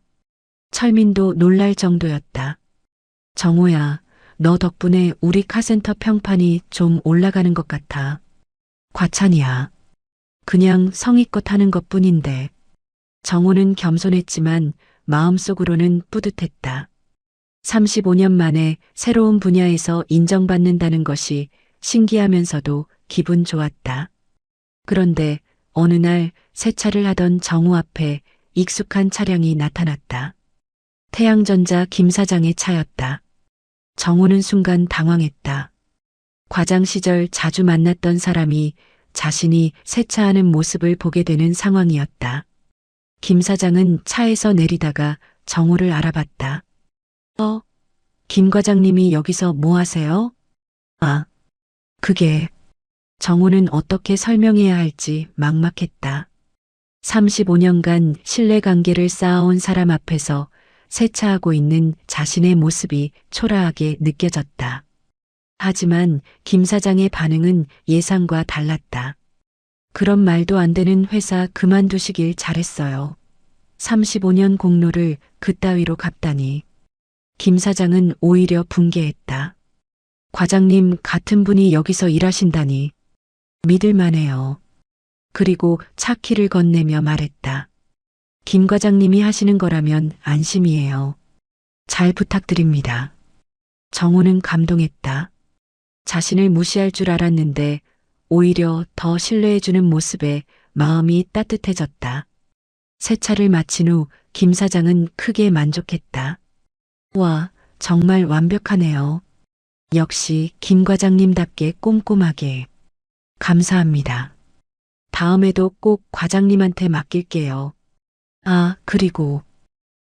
철민도 놀랄 정도였다. 정호야, 너 덕분에 우리 카센터 평판이 좀 올라가는 것 같아. 과찬이야. 그냥 성의껏 하는 것뿐인데. 정호는 겸손했지만 마음속으로는 뿌듯했다. 35년 만에 새로운 분야에서 인정받는다는 것이 신기하면서도 기분 좋았다. 그런데 어느 날 세차를 하던 정호 앞에 익숙한 차량이 나타났다. 태양전자 김 사장의 차였다. 정호는 순간 당황했다. 과장 시절 자주 만났던 사람이 자신이 세차하는 모습을 보게 되는 상황이었다. 김 사장은 차에서 내리다가 정호를 알아봤다. 김 과장님이 여기서 뭐 하세요? 아, 그게. 정호는 어떻게 설명해야 할지 막막했다. 35년간 신뢰관계를 쌓아온 사람 앞에서 세차하고 있는 자신의 모습이 초라하게 느껴졌다. 하지만 김 사장의 반응은 예상과 달랐다. 그런 말도 안 되는 회사 그만두시길 잘했어요. 35년 공로를 그따위로 갚다니. 김 사장은 오히려 분개했다. 과장님 같은 분이 여기서 일하신다니. 믿을만해요. 그리고 차 키를 건네며 말했다. 김 과장님이 하시는 거라면 안심이에요. 잘 부탁드립니다. 정호는 감동했다. 자신을 무시할 줄 알았는데 오히려 더 신뢰해주는 모습에 마음이 따뜻해졌다. 세차를 마친 후 김 사장은 크게 만족했다. 와, 정말 완벽하네요. 역시 김 과장님답게 꼼꼼하게. 감사합니다. 다음에도 꼭 과장님한테 맡길게요. 아, 그리고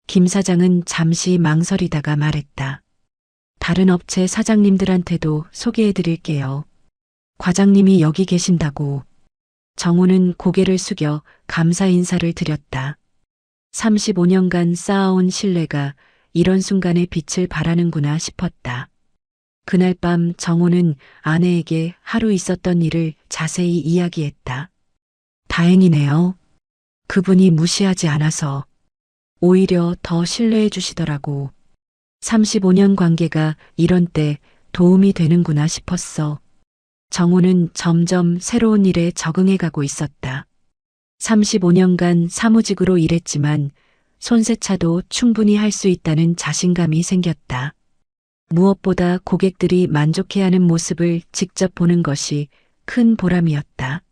김 사장은 잠시 망설이다가 말했다. 다른 업체 사장님들한테도 소개해 드릴게요. 과장님이 여기 계신다고. 정호는 고개를 숙여 감사 인사를 드렸다. 35년간 쌓아온 신뢰가 이런 순간에 빛을 발하는구나 싶었다. 그날 밤 정호는 아내에게 하루 있었던 일을 자세히 이야기했다. 다행이네요. 그분이 무시하지 않아서 오히려 더 신뢰해 주시더라고. 35년 관계가 이런 때 도움이 되는구나 싶었어. 정호는 점점 새로운 일에 적응해 가고 있었다. 35년간 사무직으로 일했지만 손세차도 충분히 할 수 있다는 자신감이 생겼다. 무엇보다 고객들이 만족해하는 모습을 직접 보는 것이 큰 보람이었다.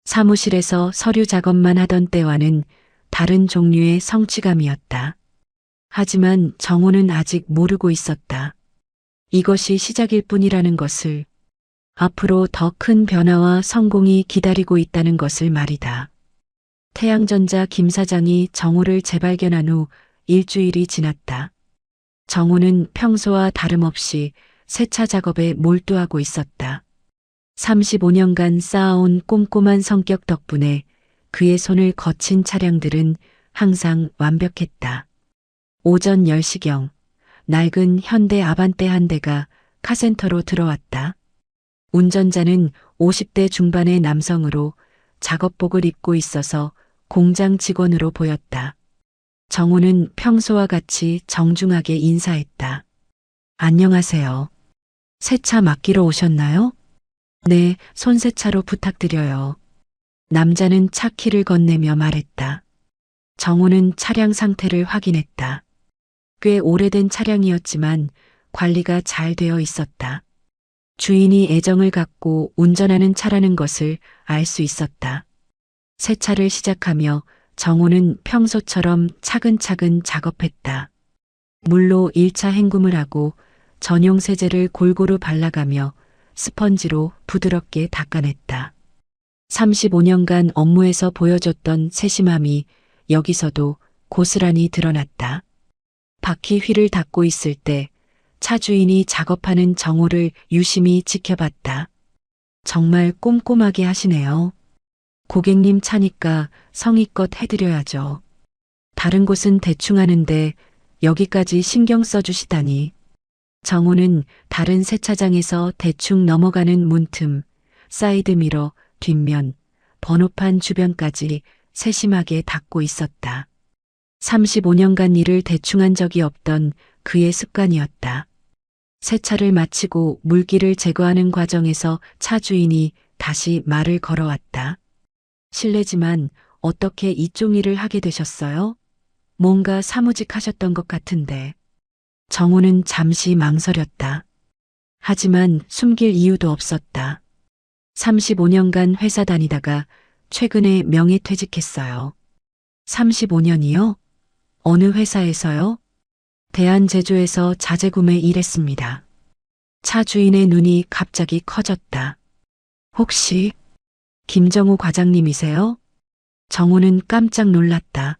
사무실에서 서류 작업만 하던 때와는 다른 종류의 성취감이었다. 하지만 정호는 아직 모르고 있었다. 이것이 시작일 뿐이라는 것을. 앞으로 더 큰 변화와 성공이 기다리고 있다는 것을 말이다. 태양전자 김 사장이 정호를 재발견한 후 일주일이 지났다. 정호는 평소와 다름없이 세차 작업에 몰두하고 있었다. 35년간 쌓아온 꼼꼼한 성격 덕분에 그의 손을 거친 차량들은 항상 완벽했다. 오전 10시경 낡은 현대 아반떼 한 대가 카센터로 들어왔다. 운전자는 50대 중반의 남성으로 작업복을 입고 있어서 공장 직원으로 보였다. 정호는 평소와 같이 정중하게 인사했다. 안녕하세요. 세차 맡기러 오셨나요? 네, 손세차로 부탁드려요. 남자는 차 키를 건네며 말했다. 정우는 차량 상태를 확인했다. 꽤 오래된 차량이었지만 관리가 잘 되어 있었다. 주인이 애정을 갖고 운전하는 차라는 것을 알 수 있었다. 세차를 시작하며 정우는 평소처럼 차근차근 작업했다. 물로 1차 헹굼을 하고 전용 세제를 골고루 발라가며 스펀지로 부드럽게 닦아냈다. 35년간 업무에서 보여줬던 세심함이 여기서도 고스란히 드러났다. 바퀴 휠을 닦고 있을 때 차 주인이 작업하는 정우를 유심히 지켜봤다. 정말 꼼꼼하게 하시네요. 고객님 차니까 성의껏 해드려야죠. 다른 곳은 대충 하는데 여기까지 신경 써주시다니. 정우는 다른 세차장에서 대충 넘어가는 문틈, 사이드미러, 뒷면, 번호판 주변까지 세심하게 닦고 있었다. 35년간 일을 대충 한 적이 없던 그의 습관이었다. 세차를 마치고 물기를 제거하는 과정에서 차 주인이 다시 말을 걸어왔다. 실례지만 어떻게 이쪽 일을 하게 되셨어요? 뭔가 사무직하셨던 것 같은데. 정우는 잠시 망설였다. 하지만 숨길 이유도 없었다. 35년간 회사 다니다가 최근에 명예퇴직했어요. 35년이요? 어느 회사에서요? 대한제조에서 자재구매 일했습니다. 차 주인의 눈이 갑자기 커졌다. 혹시 김정우 과장님이세요? 정우는 깜짝 놀랐다.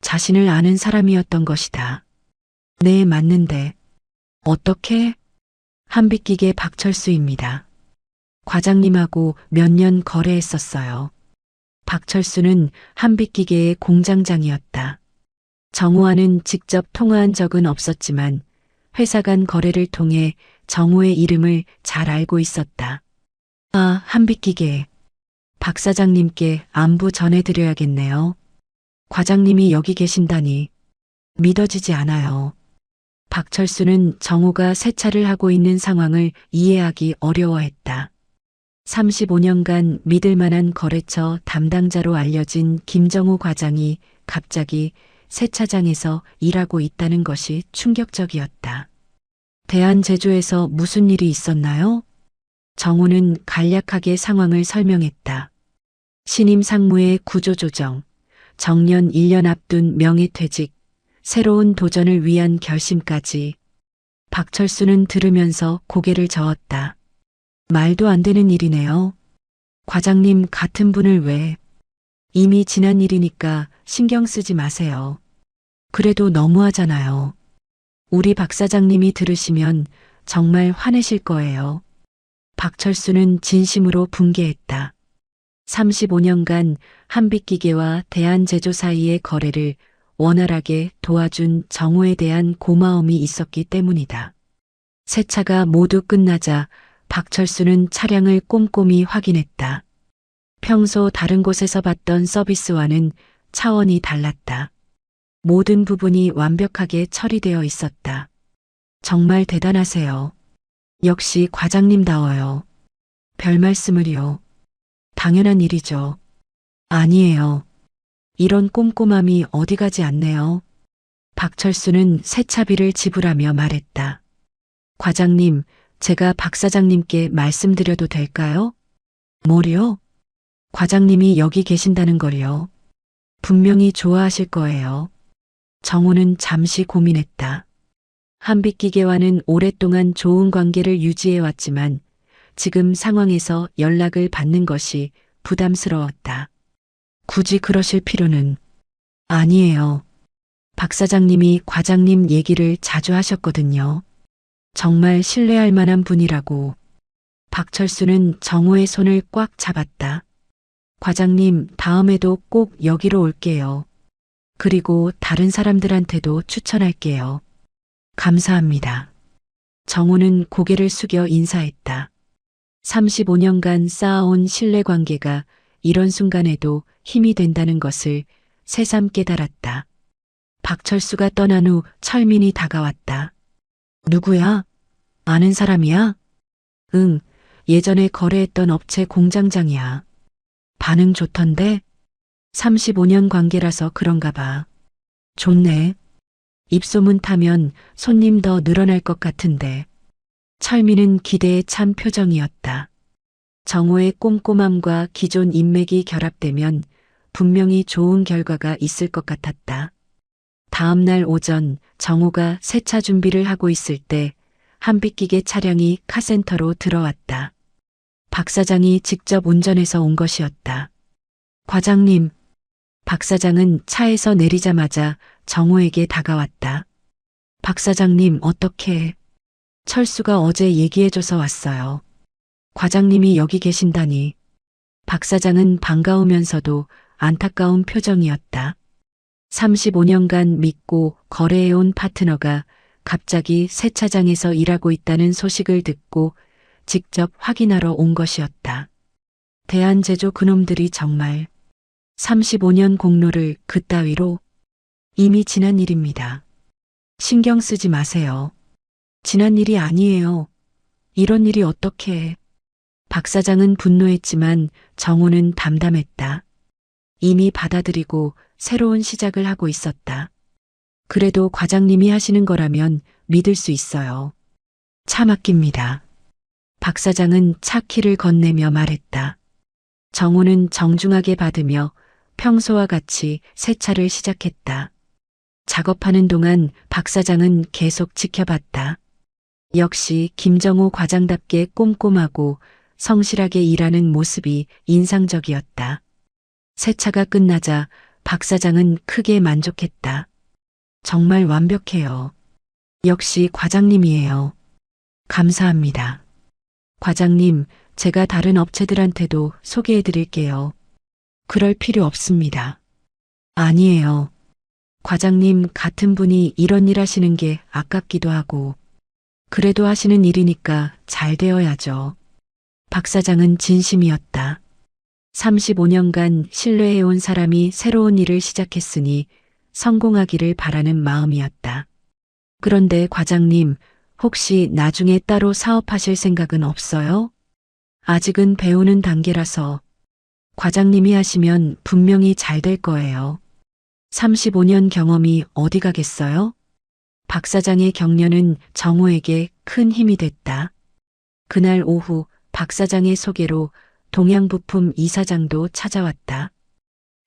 자신을 아는 사람이었던 것이다. 네, 맞는데. 어떻게? 한빛기계 박철수입니다. 과장님하고 몇 년 거래했었어요. 박철수는 한빛기계의 공장장이었다. 정우와는 직접 통화한 적은 없었지만 회사 간 거래를 통해 정우의 이름을 잘 알고 있었다. 아, 한빛기계. 박 사장님께 안부 전해드려야겠네요. 과장님이 여기 계신다니 믿어지지 않아요. 박철수는 정우가 세차를 하고 있는 상황을 이해하기 어려워했다. 35년간 믿을 만한 거래처 담당자로 알려진 김정우 과장이 갑자기 세차장에서 일하고 있다는 것이 충격적이었다. 대한제조에서 무슨 일이 있었나요? 정우는 간략하게 상황을 설명했다. 신임 상무의 구조조정, 정년 1년 앞둔 명예퇴직, 새로운 도전을 위한 결심까지. 박철수는 들으면서 고개를 저었다. 말도 안 되는 일이네요. 과장님 같은 분을 왜? 이미 지난 일이니까 신경 쓰지 마세요. 그래도 너무하잖아요. 우리 박 사장님이 들으시면 정말 화내실 거예요. 박철수는 진심으로 분개했다. 35년간 한빛기계와 대한제조 사이의 거래를 원활하게 도와준 정우에 대한 고마움이 있었기 때문이다. 세차가 모두 끝나자 박철수는 차량을 꼼꼼히 확인했다. 평소 다른 곳에서 봤던 서비스와는 차원이 달랐다. 모든 부분이 완벽하게 처리되어 있었다. 정말 대단하세요. 역시 과장님다워요. 별 말씀을요. 당연한 일이죠. 아니에요. 이런 꼼꼼함이 어디 가지 않네요. 박철수는 세차비를 지불하며 말했다. 과장님, 제가 박 사장님께 말씀드려도 될까요? 뭐요? 과장님이 여기 계신다는 걸요. 분명히 좋아하실 거예요. 정우는 잠시 고민했다. 한빛기계와는 오랫동안 좋은 관계를 유지해왔지만 지금 상황에서 연락을 받는 것이 부담스러웠다. 굳이 그러실 필요는 아니에요. 박 사장님이 과장님 얘기를 자주 하셨거든요. 정말 신뢰할 만한 분이라고. 박철수는 정우의 손을 꽉 잡았다. 과장님, 다음에도 꼭 여기로 올게요. 그리고 다른 사람들한테도 추천할게요. 감사합니다. 정우는 고개를 숙여 인사했다. 35년간 쌓아온 신뢰관계가 이런 순간에도 힘이 된다는 것을 새삼 깨달았다. 박철수가 떠난 후 철민이 다가왔다. 누구야? 아는 사람이야? 응, 예전에 거래했던 업체 공장장이야. 반응 좋던데? 35년 관계라서 그런가 봐. 좋네. 입소문 타면 손님 더 늘어날 것 같은데. 철민은 기대에 찬 표정이었다. 정호의 꼼꼼함과 기존 인맥이 결합되면 분명히 좋은 결과가 있을 것 같았다. 다음 날 오전 정호가 세차 준비를 하고 있을 때 한빛기계 차량이 카센터로 들어왔다. 박 사장이 직접 운전해서 온 것이었다. 과장님. 박 사장은 차에서 내리자마자 정호에게 다가왔다. 박 사장님 어떻게? 철수가 어제 얘기해줘서 왔어요. 과장님이 여기 계신다니. 박 사장은 반가우면서도 안타까운 표정이었다. 35년간 믿고 거래해온 파트너가 갑자기 세차장에서 일하고 있다는 소식을 듣고 직접 확인하러 온 것이었다. 대한제조 그놈들이 정말 35년 공로를 그따위로. 이미 지난 일입니다. 신경 쓰지 마세요. 지난 일이 아니에요. 이런 일이 어떻게. 박 사장은 분노했지만 정호는 담담했다. 이미 받아들이고 새로운 시작을 하고 있었다. 그래도 과장님이 하시는 거라면 믿을 수 있어요. 차 맡깁니다. 박 사장은 차 키를 건네며 말했다. 정호는 정중하게 받으며 평소와 같이 세차를 시작했다. 작업하는 동안 박 사장은 계속 지켜봤다. 역시 김정호 과장답게 꼼꼼하고 성실하게 일하는 모습이 인상적이었다. 세차가 끝나자 박 사장은 크게 만족했다. 정말 완벽해요. 역시 과장님이에요. 감사합니다. 과장님, 제가 다른 업체들한테도 소개해 드릴게요. 그럴 필요 없습니다. 아니에요. 과장님 같은 분이 이런 일 하시는 게 아깝기도 하고. 그래도 하시는 일이니까 잘 되어야죠. 박 사장은 진심이었다. 35년간 신뢰해온 사람이 새로운 일을 시작했으니 성공하기를 바라는 마음이었다. 그런데 과장님, 혹시 나중에 따로 사업하실 생각은 없어요? 아직은 배우는 단계라서. 과장님이 하시면 분명히 잘 될 거예요. 35년 경험이 어디 가겠어요? 박 사장의 격려는 정호에게 큰 힘이 됐다. 그날 오후 박 사장의 소개로 동양부품 이사장도 찾아왔다.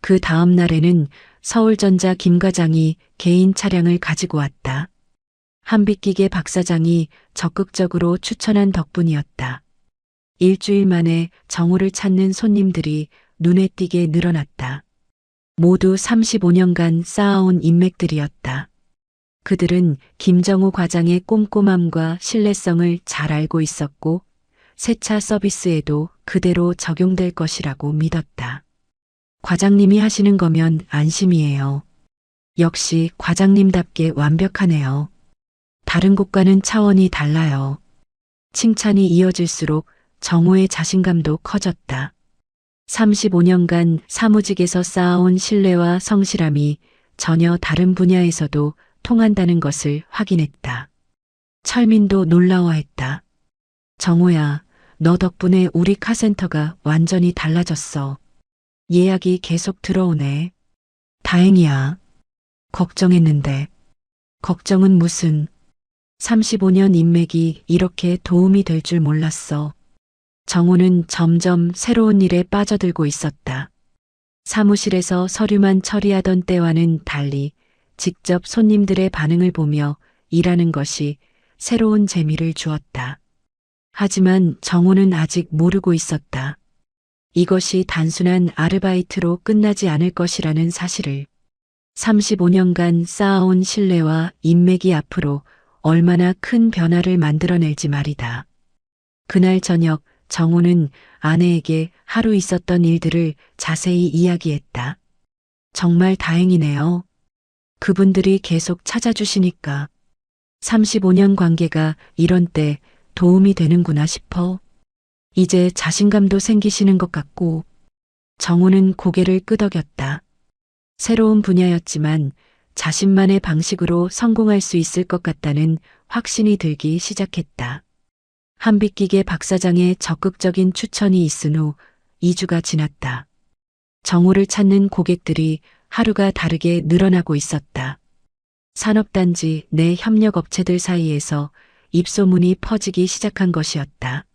그 다음 날에는 서울전자 김 과장이 개인 차량을 가지고 왔다. 한빛기계 박 사장이 적극적으로 추천한 덕분이었다. 일주일 만에 정호를 찾는 손님들이 눈에 띄게 늘어났다. 모두 35년간 쌓아온 인맥들이었다. 그들은 김정호 과장의 꼼꼼함과 신뢰성을 잘 알고 있었고 세차 서비스에도 그대로 적용될 것이라고 믿었다. 과장님이 하시는 거면 안심이에요. 역시 과장님답게 완벽하네요. 다른 곳과는 차원이 달라요. 칭찬이 이어질수록 정호의 자신감도 커졌다. 35년간 사무직에서 쌓아온 신뢰와 성실함이 전혀 다른 분야에서도 통한다는 것을 확인했다. 철민도 놀라워했다. 정호야, 너 덕분에 우리 카센터가 완전히 달라졌어. 예약이 계속 들어오네. 다행이야. 걱정했는데. 걱정은 무슨. 35년 인맥이 이렇게 도움이 될 줄 몰랐어. 정호는 점점 새로운 일에 빠져들고 있었다. 사무실에서 서류만 처리하던 때와는 달리 직접 손님들의 반응을 보며 일하는 것이 새로운 재미를 주었다. 하지만 정호는 아직 모르고 있었다. 이것이 단순한 아르바이트로 끝나지 않을 것이라는 사실을. 35년간 쌓아온 신뢰와 인맥이 앞으로 얼마나 큰 변화를 만들어낼지 말이다. 그날 저녁 정호는 아내에게 하루 있었던 일들을 자세히 이야기했다. 정말 다행이네요. 그분들이 계속 찾아주시니까. 35년 관계가 이런 때 도움이 되는구나 싶어. 이제 자신감도 생기시는 것 같고. 정호는 고개를 끄덕였다. 새로운 분야였지만 자신만의 방식으로 성공할 수 있을 것 같다는 확신이 들기 시작했다. 한빛기계 박 사장의 적극적인 추천이 있은 후 2주가 지났다. 정호를 찾는 고객들이 하루가 다르게 늘어나고 있었다. 산업단지 내 협력업체들 사이에서 입소문이 퍼지기 시작한 것이었다.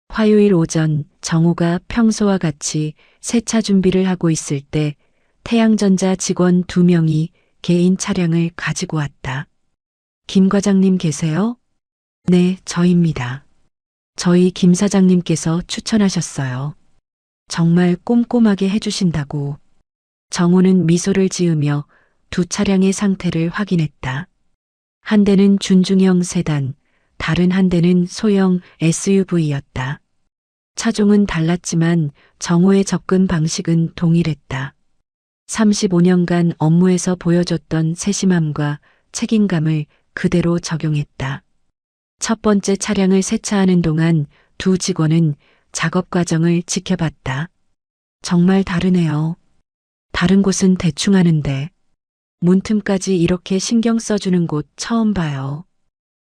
화요일 오전 정호가 평소와 같이 세차 준비를 하고 있을 때 태양전자 직원 2명이 개인 차량을 가지고 왔다. 김 과장님 계세요? 네, 저입니다. 저희 김 사장님께서 추천하셨어요. 정말 꼼꼼하게 해주신다고. 정호는 미소를 지으며 두 차량의 상태를 확인했다. 한 대는 준중형 세단, 다른 한 대는 소형 SUV였다. 차종은 달랐지만 정호의 접근 방식은 동일했다. 35년간 업무에서 보여줬던 세심함과 책임감을 그대로 적용했다. 첫 번째 차량을 세차하는 동안 두 직원은 작업 과정을 지켜봤다. 정말 다르네요. 다른 곳은 대충 하는데 문틈까지 이렇게 신경 써주는 곳 처음 봐요.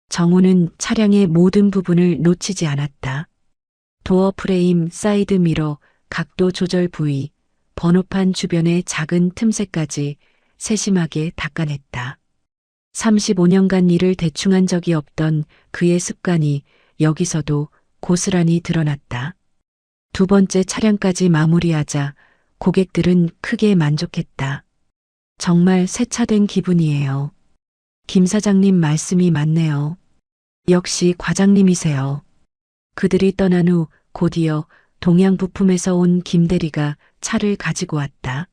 정호는 차량의 모든 부분을 놓치지 않았다. 도어 프레임, 사이드 미러, 각도 조절 부위, 번호판 주변의 작은 틈새까지 세심하게 닦아냈다. 35년간 일을 대충 한 적이 없던 그의 습관이 여기서도 고스란히 드러났다. 두 번째 차량까지 마무리하자 고객들은 크게 만족했다. 정말 세차된 기분이에요. 김 사장님 말씀이 맞네요. 역시 과장님이세요. 그들이 떠난 후 곧이어 동양부품에서 온 김 대리가 차를 가지고 왔다.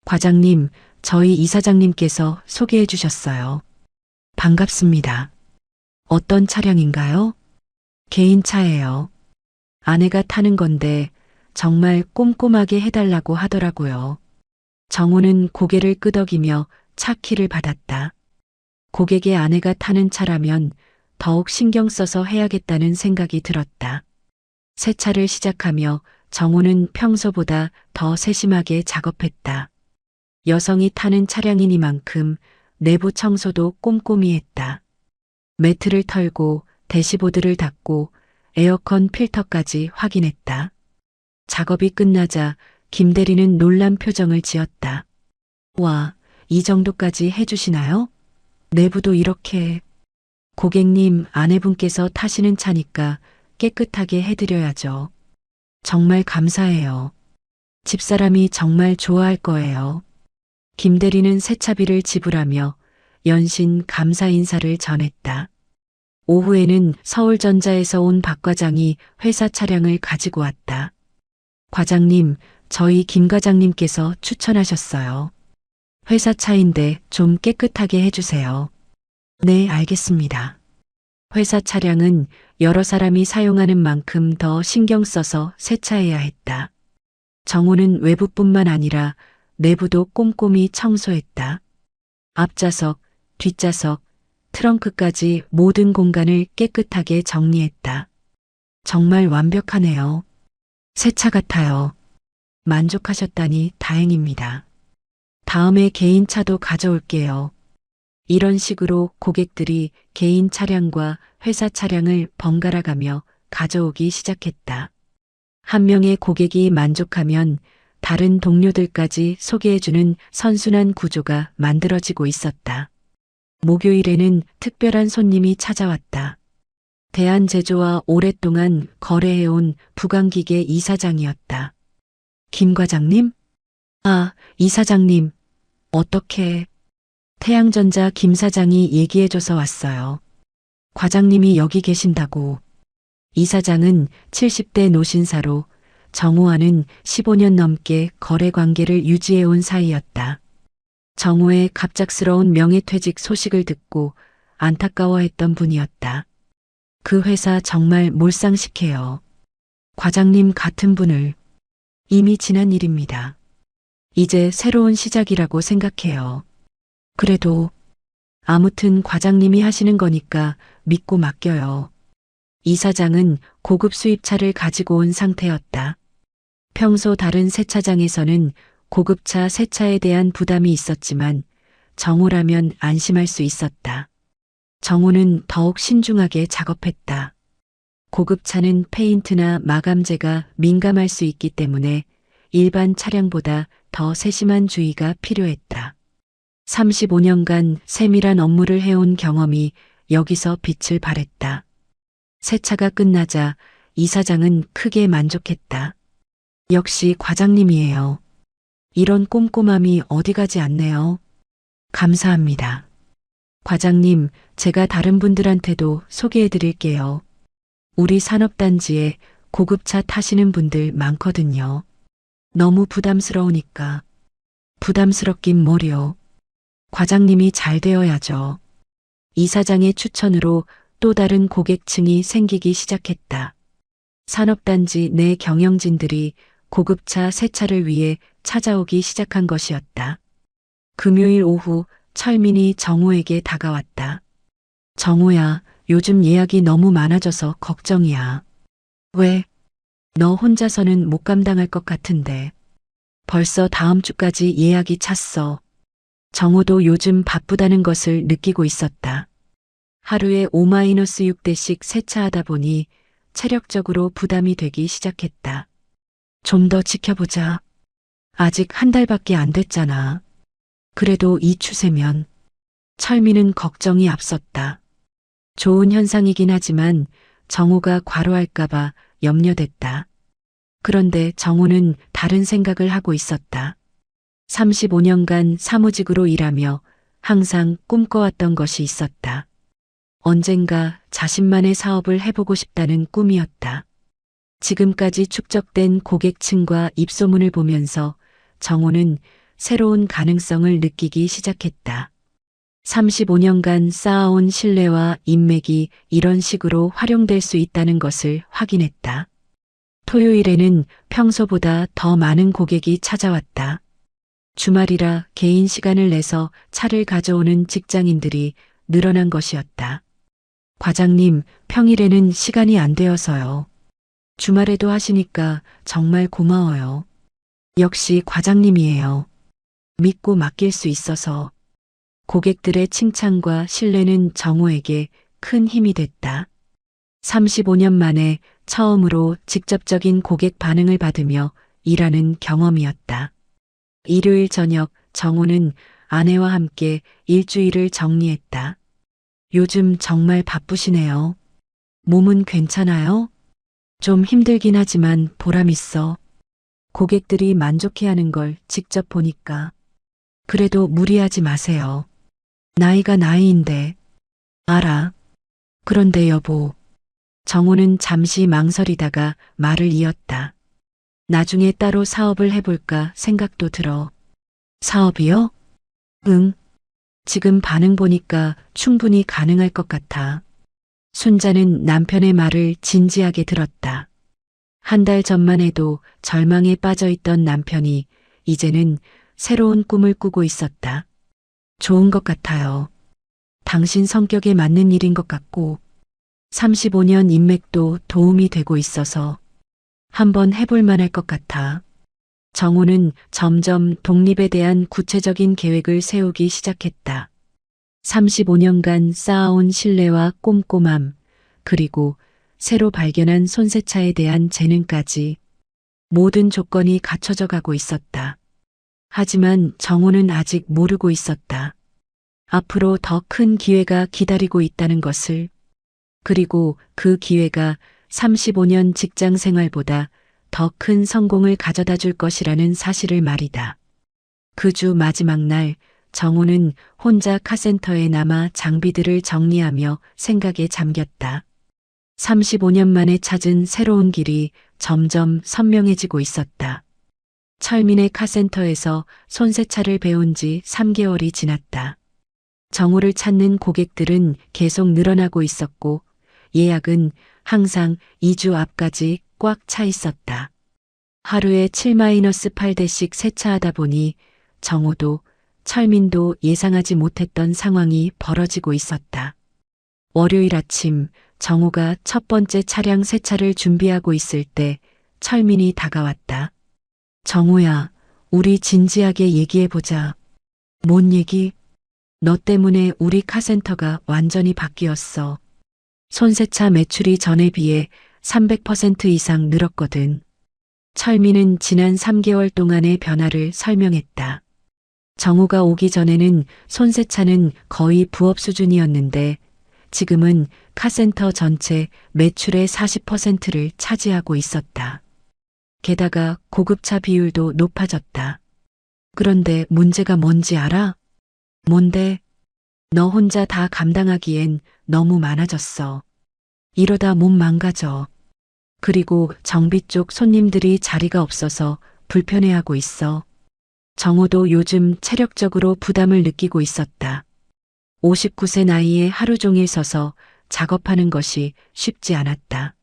과장님, 저희 이사장님께서 소개해 주셨어요. 반갑습니다. 어떤 차량인가요? 개인 차예요. 아내가 타는 건데 정말 꼼꼼하게 해달라고 하더라고요. 정호는 고개를 끄덕이며 차 키를 받았다. 고객의 아내가 타는 차라면 더욱 신경 써서 해야겠다는 생각이 들었다. 세차를 시작하며 정호는 평소보다 더 세심하게 작업했다. 여성이 타는 차량이니만큼 내부 청소도 꼼꼼히 했다. 매트를 털고 대시보드를 닦고 에어컨 필터까지 확인했다. 작업이 끝나자 김 대리는 놀란 표정을 지었다. 와, 이 정도까지 해주시나요? 내부도 이렇게. 고객님, 아내분께서 타시는 차니까 깨끗하게 해드려야죠. 정말 감사해요. 집사람이 정말 좋아할 거예요. 김 대리는 세차비를 지불하며 연신 감사 인사를 전했다. 오후에는 서울전자에서 온 박 과장이 회사 차량을 가지고 왔다. 과장님, 저희 김 과장님께서 추천하셨어요. 회사 차인데 좀 깨끗하게 해주세요. 네, 알겠습니다. 회사 차량은 여러 사람이 사용하는 만큼 더 신경 써서 세차해야 했다. 정호는 외부뿐만 아니라 내부도 꼼꼼히 청소했다. 앞좌석, 뒷좌석, 트렁크까지 모든 공간을 깨끗하게 정리했다. 정말 완벽하네요. 새 차 같아요. 만족하셨다니 다행입니다. 다음에 개인 차도 가져올게요. 이런 식으로 고객들이 개인 차량과 회사 차량을 번갈아 가며 가져오기 시작했다. 한 명의 고객이 만족하면 다른 동료들까지 소개해주는 선순환 구조가 만들어지고 있었다. 목요일에는 특별한 손님이 찾아왔다. 대한제조와 오랫동안 거래해온 부강기계 이사장이었다. 김 과장님? 아, 이사장님. 어떻게? 태양전자 김 사장이 얘기해줘서 왔어요. 과장님이 여기 계신다고. 이사장은 70대 노신사로 정호와는 15년 넘게 거래 관계를 유지해온 사이였다. 정호의 갑작스러운 명예퇴직 소식을 듣고 안타까워했던 분이었다. 그 회사 정말 몰상식해요. 과장님 같은 분을. 이미 지난 일입니다. 이제 새로운 시작이라고 생각해요. 그래도 아무튼 과장님이 하시는 거니까 믿고 맡겨요. 이 사장은 고급 수입차를 가지고 온 상태였다. 평소 다른 세차장에서는 고급차 세차에 대한 부담이 있었지만 정호라면 안심할 수 있었다. 정호는 더욱 신중하게 작업했다. 고급차는 페인트나 마감재가 민감할 수 있기 때문에 일반 차량보다 더 세심한 주의가 필요했다. 35년간 세밀한 업무를 해온 경험이 여기서 빛을 발했다. 세차가 끝나자 이사장은 크게 만족했다. 역시 과장님이에요. 이런 꼼꼼함이 어디 가지 않네요. 감사합니다. 과장님, 제가 다른 분들한테도 소개해 드릴게요. 우리 산업단지에 고급차 타시는 분들 많거든요. 너무 부담스러우니까. 부담스럽긴 뭐려. 과장님이 잘 되어야죠. 이사장의 추천으로 또 다른 고객층이 생기기 시작했다. 산업단지 내 경영진들이 고급차 세차를 위해 찾아오기 시작한 것이었다. 금요일 오후 철민이 정호에게 다가왔다. 정호야, 요즘 예약이 너무 많아져서 걱정이야. 왜? 너 혼자서는 못 감당할 것 같은데. 벌써 다음 주까지 예약이 찼어. 정호도 요즘 바쁘다는 것을 느끼고 있었다. 하루에 5-6대씩 세차하다 보니 체력적으로 부담이 되기 시작했다. 좀 더 지켜보자. 아직 한 달밖에 안 됐잖아. 그래도 이 추세면. 철민은 걱정이 앞섰다. 좋은 현상이긴 하지만 정호가 과로할까봐 염려됐다. 그런데 정호는 다른 생각을 하고 있었다. 35년간 사무직으로 일하며 항상 꿈꿔왔던 것이 있었다. 언젠가 자신만의 사업을 해보고 싶다는 꿈이었다. 지금까지 축적된 고객층과 입소문을 보면서 정호는 새로운 가능성을 느끼기 시작했다. 35년간 쌓아온 신뢰와 인맥이 이런 식으로 활용될 수 있다는 것을 확인했다. 토요일에는 평소보다 더 많은 고객이 찾아왔다. 주말이라 개인 시간을 내서 차를 가져오는 직장인들이 늘어난 것이었다. 과장님, 평일에는 시간이 안 되어서요. 주말에도 하시니까 정말 고마워요. 역시 과장님이에요. 믿고 맡길 수 있어서. 고객들의 칭찬과 신뢰는 정호에게 큰 힘이 됐다. 35년 만에 처음으로 직접적인 고객 반응을 받으며 일하는 경험이었다. 일요일 저녁 정호는 아내와 함께 일주일을 정리했다. 요즘 정말 바쁘시네요. 몸은 괜찮아요? 좀 힘들긴 하지만 보람 있어. 고객들이 만족해하는 걸 직접 보니까. 그래도 무리하지 마세요. 나이가 나이인데. 알아. 그런데 여보. 정호는 잠시 망설이다가 말을 이었다. 나중에 따로 사업을 해볼까 생각도 들어. 사업이요? 응. 지금 반응 보니까 충분히 가능할 것 같아. 순자는 남편의 말을 진지하게 들었다. 한 달 전만 해도 절망에 빠져 있던 남편이 이제는 새로운 꿈을 꾸고 있었다. 좋은 것 같아요. 당신 성격에 맞는 일인 것 같고 35년 인맥도 도움이 되고 있어서 한번 해볼 만할 것 같아. 정호는 점점 독립에 대한 구체적인 계획을 세우기 시작했다. 35년간 쌓아온 신뢰와 꼼꼼함, 그리고 새로 발견한 손세차에 대한 재능까지 모든 조건이 갖춰져 가고 있었다. 하지만 정호는 아직 모르고 있었다. 앞으로 더 큰 기회가 기다리고 있다는 것을. 그리고 그 기회가 35년 직장 생활보다 더 큰 성공을 가져다 줄 것이라는 사실을 말이다. 그 주 마지막 날 정호는 혼자 카센터에 남아 장비들을 정리하며 생각에 잠겼다. 35년 만에 찾은 새로운 길이 점점 선명해지고 있었다. 철민의 카센터에서 손세차를 배운 지 3개월이 지났다. 정호를 찾는 고객들은 계속 늘어나고 있었고 예약은 항상 2주 앞까지 꽉 차 있었다. 하루에 7-8대씩 세차하다 보니 정호도 철민도 예상하지 못했던 상황이 벌어지고 있었다. 월요일 아침 정호가 첫 번째 차량 세차를 준비하고 있을 때 철민이 다가왔다. 정호야, 우리 진지하게 얘기해보자. 뭔 얘기? 너 때문에 우리 카센터가 완전히 바뀌었어. 손세차 매출이 전에 비해 300% 이상 늘었거든. 철민은 지난 3개월 동안의 변화를 설명했다. 정우가 오기 전에는 손세차는 거의 부업 수준이었는데 지금은 카센터 전체 매출의 40%를 차지하고 있었다. 게다가 고급차 비율도 높아졌다. 그런데 문제가 뭔지 알아? 뭔데? 너 혼자 다 감당하기엔 너무 많아졌어. 이러다 몸 망가져. 그리고 정비 쪽 손님들이 자리가 없어서 불편해하고 있어. 정우도 요즘 체력적으로 부담을 느끼고 있었다. 59세 나이에 하루 종일 서서 작업하는 것이 쉽지 않았다.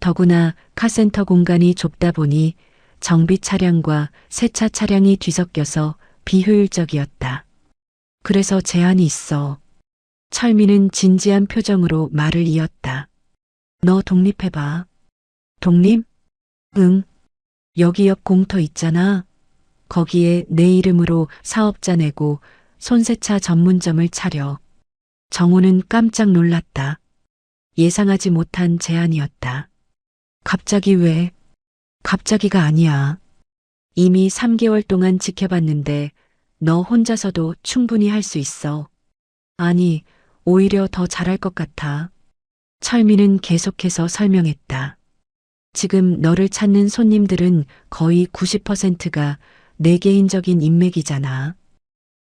더구나 카센터 공간이 좁다 보니 정비 차량과 세차 차량이 뒤섞여서 비효율적이었다. 그래서 제한이 있어. 철민은 진지한 표정으로 말을 이었다. 너 독립해봐. 독립? 응. 여기 옆 공터 있잖아. 거기에 내 이름으로 사업자 내고 손세차 전문점을 차려. 정우는 깜짝 놀랐다. 예상하지 못한 제안이었다. 갑자기 왜? 갑자기가 아니야. 이미 3개월 동안 지켜봤는데 너 혼자서도 충분히 할 수 있어. 아니, 오히려 더 잘할 것 같아. 철민은 계속해서 설명했다. 지금 너를 찾는 손님들은 거의 90%가 내 개인적인 인맥이잖아.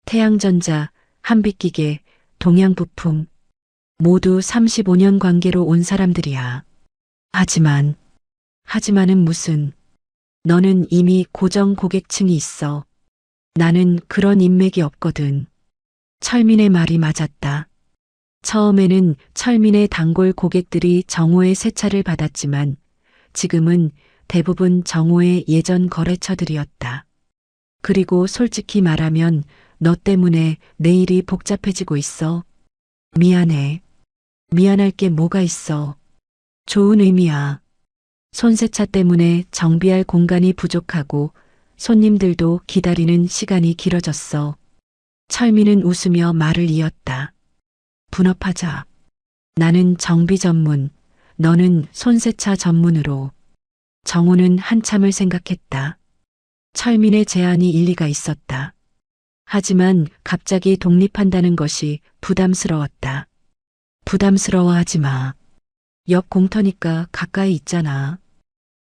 태양전자, 한빛기계, 동양부품 모두 35년 관계로 온 사람들이야. 하지만은 무슨. 너는 이미 고정 고객층이 있어. 나는 그런 인맥이 없거든. 철민의 말이 맞았다. 처음에는 철민의 단골 고객들이 정호의 세차를 받았지만 지금은 대부분 정호의 예전 거래처들이었다. 그리고 솔직히 말하면 너 때문에 내 일이 복잡해지고 있어. 미안해. 미안할 게 뭐가 있어. 좋은 의미야. 손세차 때문에 정비할 공간이 부족하고 손님들도 기다리는 시간이 길어졌어. 철민은 웃으며 말을 이었다. 분업하자. 나는 정비 전문, 너는 손세차 전문으로. 정우는 한참을 생각했다. 철민의 제안이 일리가 있었다. 하지만 갑자기 독립한다는 것이 부담스러웠다. 부담스러워하지 마. 옆 공터니까 가까이 있잖아.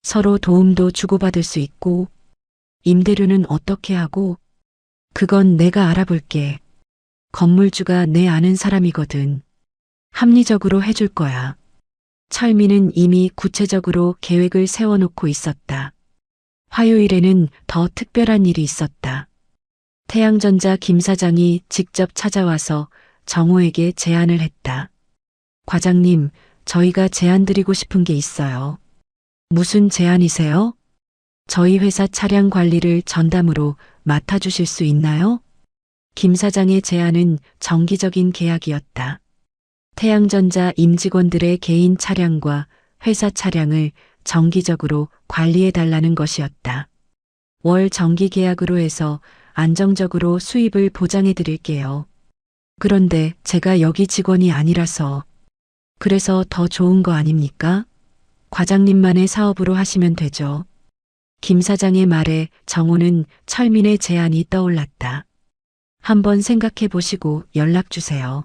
서로 도움도 주고받을 수 있고. 임대료는 어떻게 하고? 그건 내가 알아볼게. 건물주가 내 아는 사람이거든. 합리적으로 해줄 거야. 철민은 이미 구체적으로 계획을 세워놓고 있었다. 화요일에는 더 특별한 일이 있었다. 태양전자 김 사장이 직접 찾아와서 정호에게 제안을 했다. 과장님, 저희가 제안 드리고 싶은 게 있어요. 무슨 제안이세요? 저희 회사 차량 관리를 전담으로 맡아주실 수 있나요? 김 사장의 제안은 정기적인 계약이었다. 태양전자 임직원들의 개인 차량과 회사 차량을 정기적으로 관리해달라는 것이었다. 월 정기 계약으로 해서 안정적으로 수입을 보장해드릴게요. 그런데 제가 여기 직원이 아니라서. 그래서 더 좋은 거 아닙니까? 과장님만의 사업으로 하시면 되죠. 김 사장의 말에 정호는 철민의 제안이 떠올랐다. 한번 생각해 보시고 연락 주세요.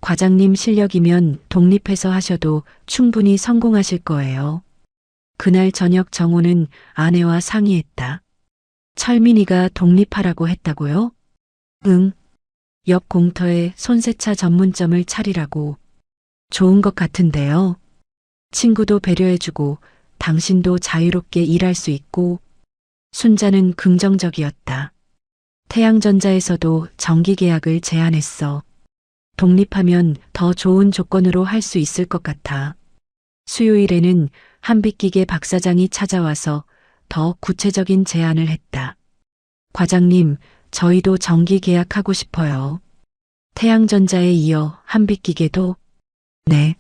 과장님 실력이면 독립해서 하셔도 충분히 성공하실 거예요. 그날 저녁 정호는 아내와 상의했다. 철민이가 독립하라고 했다고요? 응. 옆 공터에 손세차 전문점을 차리라고. 좋은 것 같은데요. 친구도 배려해주고 당신도 자유롭게 일할 수 있고. 순자는 긍정적이었다. 태양전자에서도 정기계약을 제안했어. 독립하면 더 좋은 조건으로 할 수 있을 것 같아. 수요일에는 한빛기계 박 사장이 찾아와서 더 구체적인 제안을 했다. 과장님, 저희도 정기 계약하고 싶어요. 태양전자에 이어 한빛기계도? 네.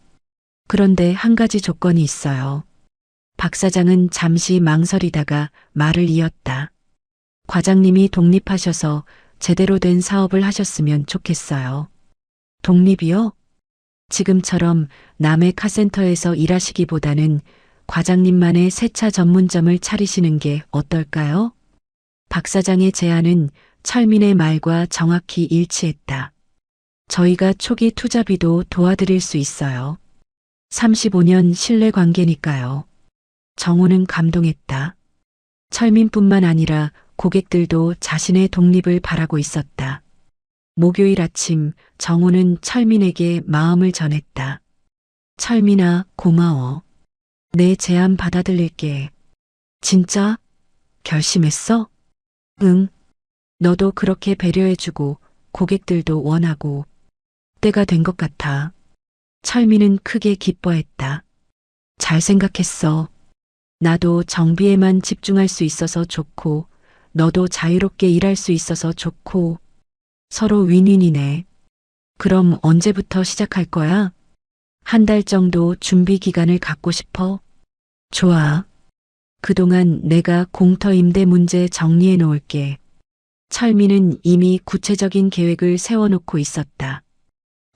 그런데 한 가지 조건이 있어요. 박 사장은 잠시 망설이다가 말을 이었다. 과장님이 독립하셔서 제대로 된 사업을 하셨으면 좋겠어요. 독립이요? 지금처럼 남의 카센터에서 일하시기보다는 과장님만의 세차 전문점을 차리시는 게 어떨까요? 박 사장의 제안은 철민의 말과 정확히 일치했다. 저희가 초기 투자비도 도와드릴 수 있어요. 35년 신뢰 관계니까요. 정호는 감동했다. 철민뿐만 아니라 고객들도 자신의 독립을 바라고 있었다. 목요일 아침 정호는 철민에게 마음을 전했다. 철민아, 고마워. 내 제안 받아들일게. 진짜? 결심했어? 응. 너도 그렇게 배려해주고 고객들도 원하고 때가 된 것 같아. 철민은 크게 기뻐했다. 잘 생각했어. 나도 정비에만 집중할 수 있어서 좋고 너도 자유롭게 일할 수 있어서 좋고 서로 윈윈이네. 그럼 언제부터 시작할 거야? 한 달 정도 준비 기간을 갖고 싶어? 좋아. 그동안 내가 공터 임대 문제 정리해 놓을게. 철민은 이미 구체적인 계획을 세워놓고 있었다.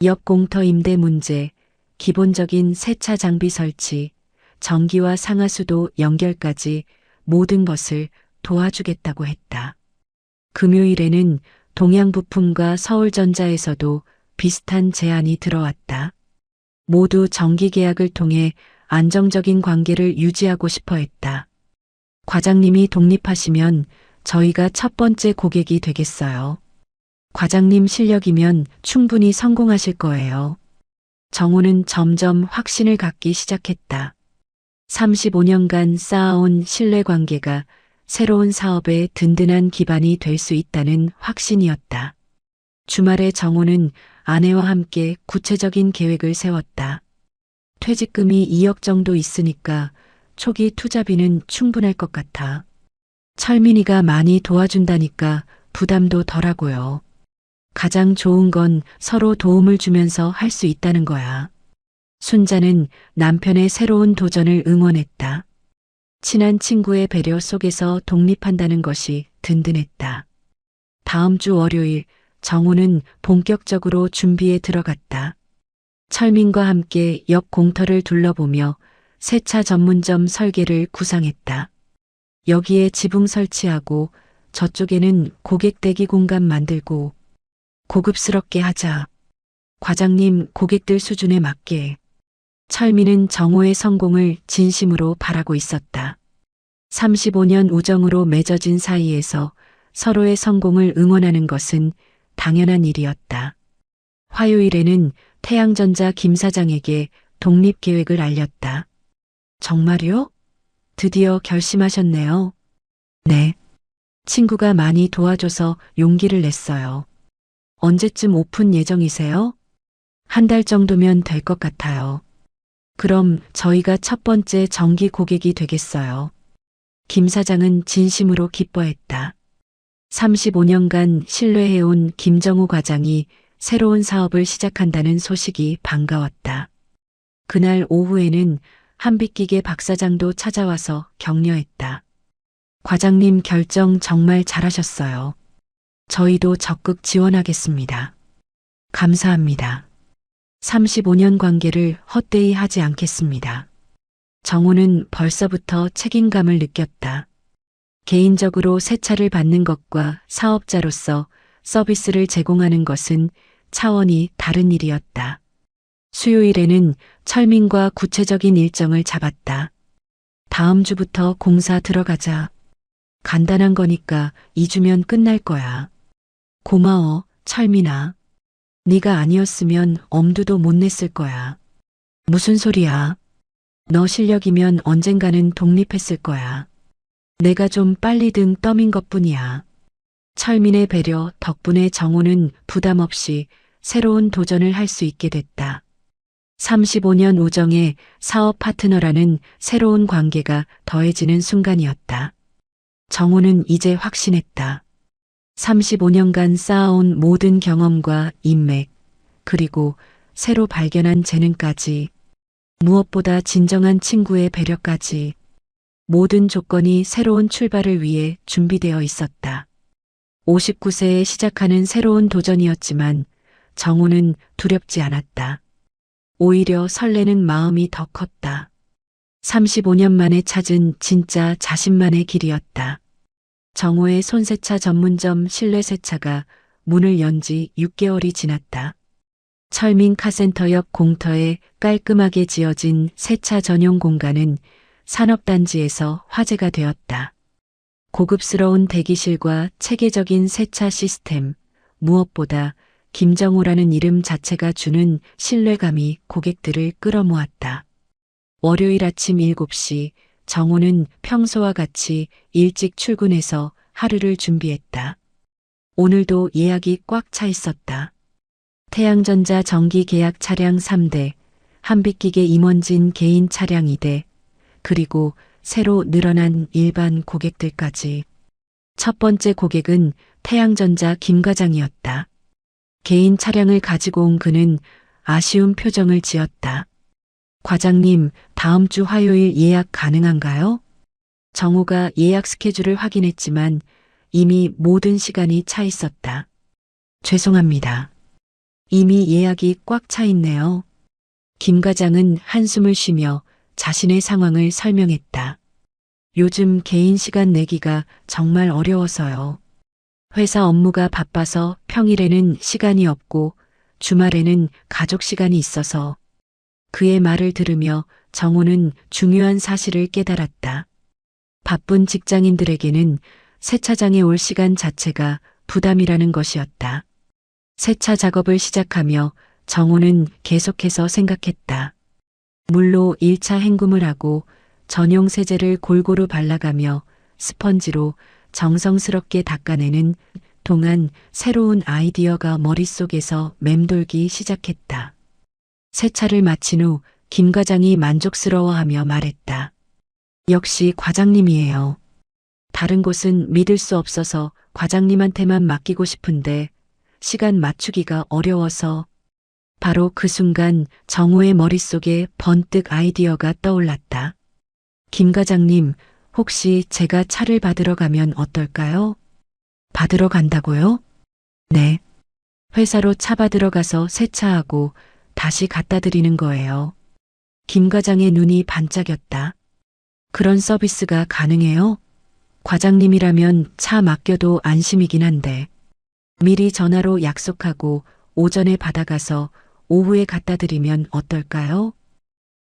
옆 공터 임대 문제, 기본적인 세차 장비 설치, 전기와 상하수도 연결까지 모든 것을 도와주겠다고 했다. 금요일에는 동양부품과 서울전자에서도 비슷한 제안이 들어왔다. 모두 정기 계약을 통해 안정적인 관계를 유지하고 싶어 했다. 과장님이 독립하시면 저희가 첫 번째 고객이 되겠어요. 과장님 실력이면 충분히 성공하실 거예요. 정호는 점점 확신을 갖기 시작했다. 35년간 쌓아온 신뢰관계가 새로운 사업의 든든한 기반이 될 수 있다는 확신이었다. 주말에 정호는 아내와 함께 구체적인 계획을 세웠다. 퇴직금이 2억 정도 있으니까 초기 투자비는 충분할 것 같아. 철민이가 많이 도와준다니까 부담도 덜하고요. 가장 좋은 건 서로 도움을 주면서 할 수 있다는 거야. 순자는 남편의 새로운 도전을 응원했다. 친한 친구의 배려 속에서 독립한다는 것이 든든했다. 다음 주 월요일 정호는 본격적으로 준비에 들어갔다. 철민과 함께 옆 공터를 둘러보며 세차 전문점 설계를 구상했다. 여기에 지붕 설치하고 저쪽에는 고객 대기 공간 만들고 고급스럽게 하자. 과장님 고객들 수준에 맞게. 철민은 정호의 성공을 진심으로 바라고 있었다. 35년 우정으로 맺어진 사이에서 서로의 성공을 응원하는 것은 당연한 일이었다. 화요일에는 태양전자 김 사장에게 독립 계획을 알렸다. 정말요? 드디어 결심하셨네요. 네. 친구가 많이 도와줘서 용기를 냈어요. 언제쯤 오픈 예정이세요? 한 달 정도면 될 것 같아요. 그럼 저희가 첫 번째 정기 고객이 되겠어요. 김 사장은 진심으로 기뻐했다. 35년간 신뢰해온 김정우 과장이 새로운 사업을 시작한다는 소식이 반가웠다. 그날 오후에는 한빛기계 박 사장도 찾아와서 격려했다. 과장님 결정 정말 잘하셨어요. 저희도 적극 지원하겠습니다. 감사합니다. 35년 관계를 헛되이 하지 않겠습니다. 정호는 벌써부터 책임감을 느꼈다. 개인적으로 세차를 받는 것과 사업자로서 서비스를 제공하는 것은 차원이 다른 일이었다. 수요일에는 철민과 구체적인 일정을 잡았다. 다음 주부터 공사 들어가자. 간단한 거니까 2주면 끝날 거야. 고마워, 철민아. 네가 아니었으면 엄두도 못 냈을 거야. 무슨 소리야. 너 실력이면 언젠가는 독립했을 거야. 내가 좀 빨리 등 떠민 것뿐이야. 철민의 배려 덕분에 정호는 부담 없이 새로운 도전을 할 수 있게 됐다. 35년 우정의 사업 파트너라는 새로운 관계가 더해지는 순간이었다. 정호는 이제 확신했다. 35년간 쌓아온 모든 경험과 인맥, 그리고 새로 발견한 재능까지, 무엇보다 진정한 친구의 배려까지, 모든 조건이 새로운 출발을 위해 준비되어 있었다. 59세에 시작하는 새로운 도전이었지만 정호는 두렵지 않았다. 오히려 설레는 마음이 더 컸다. 35년 만에 찾은 진짜 자신만의 길이었다. 정호의 손세차 전문점 실내세차가 문을 연 지 6개월이 지났다. 철민 카센터 옆 공터에 깔끔하게 지어진 세차 전용 공간은 산업단지에서 화제가 되었다. 고급스러운 대기실과 체계적인 세차 시스템, 무엇보다 김정호라는 이름 자체가 주는 신뢰감이 고객들을 끌어모았다. 월요일 아침 7시 정호는 평소와 같이 일찍 출근해서 하루를 준비했다. 오늘도 예약이 꽉 차 있었다. 태양전자 정기 계약 차량 3대, 한빛기계 임원진 개인 차량 2대, 그리고 새로 늘어난 일반 고객들까지. 첫 번째 고객은 태양전자 김 과장이었다. 개인 차량을 가지고 온 그는 아쉬운 표정을 지었다. 과장님, 다음 주 화요일 예약 가능한가요? 정호가 예약 스케줄을 확인했지만 이미 모든 시간이 차 있었다. 죄송합니다. 이미 예약이 꽉 차 있네요. 김 과장은 한숨을 쉬며 자신의 상황을 설명했다. 요즘 개인 시간 내기가 정말 어려워서요. 회사 업무가 바빠서 평일에는 시간이 없고 주말에는 가족 시간이 있어서. 그의 말을 들으며 정호는 중요한 사실을 깨달았다. 바쁜 직장인들에게는 세차장에 올 시간 자체가 부담이라는 것이었다. 세차 작업을 시작하며 정호는 계속해서 생각했다. 물로 1차 헹굼을 하고 전용 세제를 골고루 발라가며 스펀지로 정성스럽게 닦아내는 동안 새로운 아이디어가 머릿속에서 맴돌기 시작했다. 세차를 마친 후 김 과장이 만족스러워하며 말했다. 역시 과장님이에요. 다른 곳은 믿을 수 없어서 과장님한테만 맡기고 싶은데 시간 맞추기가 어려워서. 바로 그 순간 정호의 머릿속에 번뜩 아이디어가 떠올랐다. 김 과장님, 혹시 제가 차를 받으러 가면 어떨까요? 받으러 간다고요? 네. 회사로 차 받으러 가서 세차하고 다시 갖다 드리는 거예요. 김 과장의 눈이 반짝였다. 그런 서비스가 가능해요? 과장님이라면 차 맡겨도 안심이긴 한데. 미리 전화로 약속하고 오전에 받아가서 오후에 갖다 드리면 어떨까요?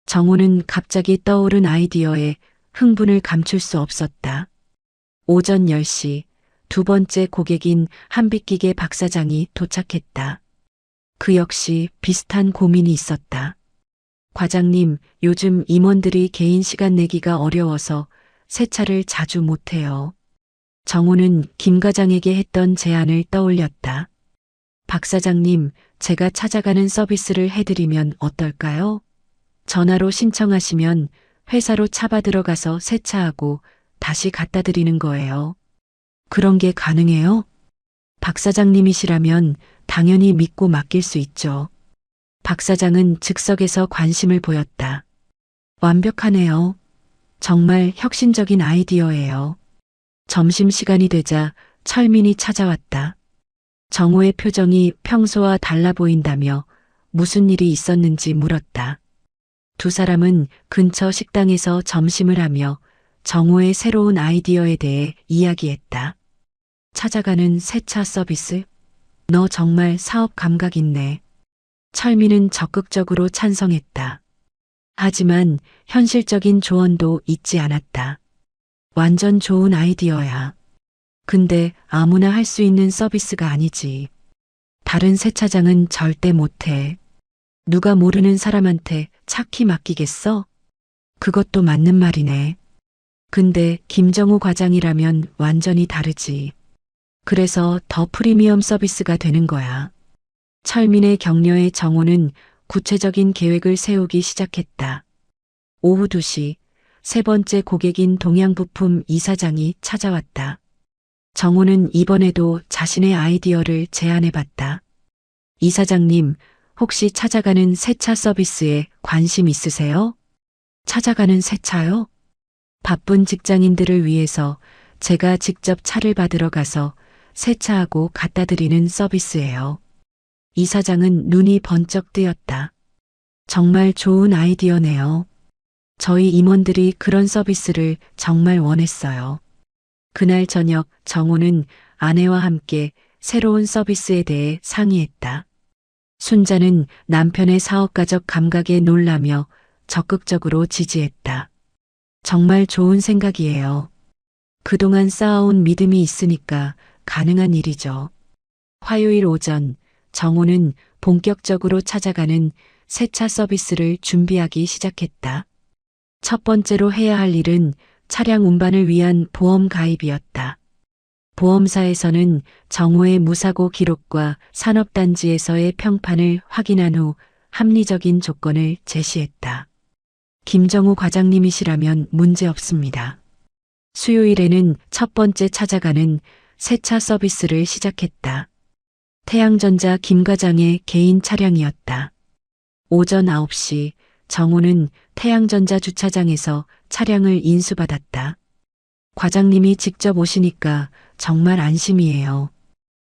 정호는 갑자기 떠오른 아이디어에 흥분을 감출 수 없었다. 오전 10시 두 번째 고객인 한빛기계 박 사장이 도착했다. 그 역시 비슷한 고민이 있었다. 과장님, 요즘 임원들이 개인 시간 내기가 어려워서 세차를 자주 못해요. 정호는 김 과장에게 했던 제안을 떠올렸다. 박 사장님, 제가 찾아가는 서비스를 해드리면 어떨까요? 전화로 신청하시면 회사로 차 받으러 가서 세차하고 다시 갖다 드리는 거예요. 그런 게 가능해요? 박 사장님이시라면 당연히 믿고 맡길 수 있죠. 박 사장은 즉석에서 관심을 보였다. 완벽하네요. 정말 혁신적인 아이디어예요. 점심시간이 되자 철민이 찾아왔다. 정호의 표정이 평소와 달라 보인다며 무슨 일이 있었는지 물었다. 두 사람은 근처 식당에서 점심을 하며 정호의 새로운 아이디어에 대해 이야기했다. 찾아가는 세차 서비스? 너 정말 사업 감각 있네. 철민은 적극적으로 찬성했다. 하지만 현실적인 조언도 잊지 않았다. 완전 좋은 아이디어야. 근데 아무나 할 수 있는 서비스가 아니지. 다른 세차장은 절대 못해. 누가 모르는 사람한테 차키 맡기겠어? 그것도 맞는 말이네. 근데 김정호 과장이라면 완전히 다르지. 그래서 더 프리미엄 서비스가 되는 거야. 철민의 격려에 정호는 구체적인 계획을 세우기 시작했다. 오후 2시 세 번째 고객인 동양부품 이사장이 찾아왔다. 정호는 이번에도 자신의 아이디어를 제안해봤다. 이사장님, 혹시 찾아가는 세차 서비스에 관심 있으세요? 찾아가는 세차요? 바쁜 직장인들을 위해서 제가 직접 차를 받으러 가서 세차하고 갖다 드리는 서비스예요. 이사장은 눈이 번쩍 뜨였다. 정말 좋은 아이디어네요. 저희 임원들이 그런 서비스를 정말 원했어요. 그날 저녁 정호는 아내와 함께 새로운 서비스에 대해 상의했다. 순자는 남편의 사업가적 감각에 놀라며 적극적으로 지지했다. 정말 좋은 생각이에요. 그동안 쌓아온 믿음이 있으니까 가능한 일이죠. 화요일 오전 정호는 본격적으로 찾아가는 세차 서비스를 준비하기 시작했다. 첫 번째로 해야 할 일은 차량 운반을 위한 보험 가입이었다. 보험사에서는 정호의 무사고 기록과 산업단지에서의 평판을 확인한 후 합리적인 조건을 제시했다. 김정우 과장님이시라면 문제 없습니다. 수요일에는 첫 번째 찾아가는 세차 서비스를 시작했다. 태양전자 김 과장의 개인 차량이었다. 오전 9시 정호는 태양전자 주차장에서 차량을 인수받았다. 과장님이 직접 오시니까 정말 안심이에요.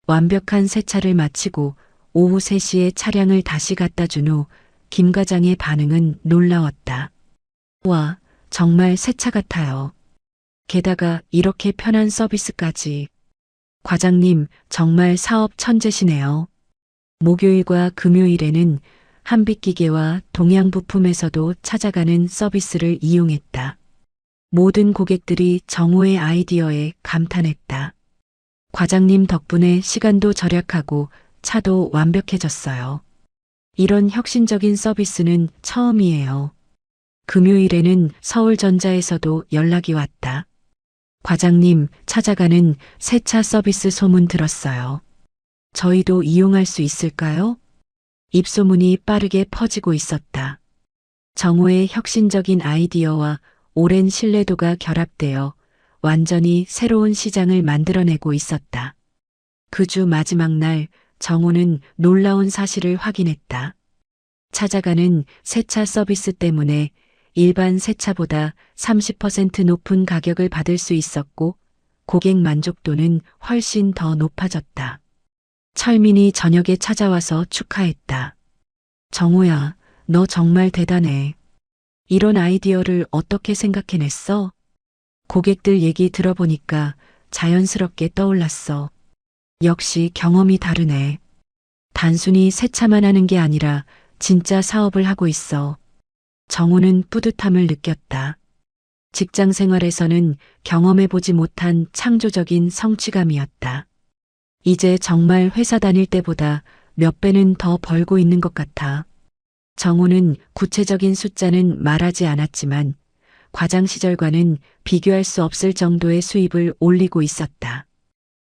완벽한 세차를 마치고 오후 3시에 차량을 다시 갖다 준 후 김 과장의 반응은 놀라웠다. 와, 정말 새차 같아요. 게다가 이렇게 편한 서비스까지. 과장님, 정말 사업 천재시네요. 목요일과 금요일에는 한빛기계와 동양부품에서도 찾아가는 서비스를 이용했다. 모든 고객들이 정호의 아이디어에 감탄했다. 과장님 덕분에 시간도 절약하고 차도 완벽해졌어요. 이런 혁신적인 서비스는 처음이에요. 금요일에는 서울전자에서도 연락이 왔다. 과장님, 찾아가는 세차 서비스 소문 들었어요. 저희도 이용할 수 있을까요? 입소문이 빠르게 퍼지고 있었다. 정호의 혁신적인 아이디어와 오랜 신뢰도가 결합되어 완전히 새로운 시장을 만들어내고 있었다. 그 주 마지막 날 정호는 놀라운 사실을 확인했다. 찾아가는 세차 서비스 때문에 일반 세차보다 30% 높은 가격을 받을 수 있었고 고객 만족도는 훨씬 더 높아졌다. 철민이 저녁에 찾아와서 축하했다. 정호야, 너 정말 대단해. 이런 아이디어를 어떻게 생각해냈어? 고객들 얘기 들어보니까 자연스럽게 떠올랐어. 역시 경험이 다르네. 단순히 세차만 하는 게 아니라 진짜 사업을 하고 있어. 정호는 뿌듯함을 느꼈다. 직장 생활에서는 경험해보지 못한 창조적인 성취감이었다. 이제 정말 회사 다닐 때보다 몇 배는 더 벌고 있는 것 같아. 정호는 구체적인 숫자는 말하지 않았지만 과장 시절과는 비교할 수 없을 정도의 수입을 올리고 있었다.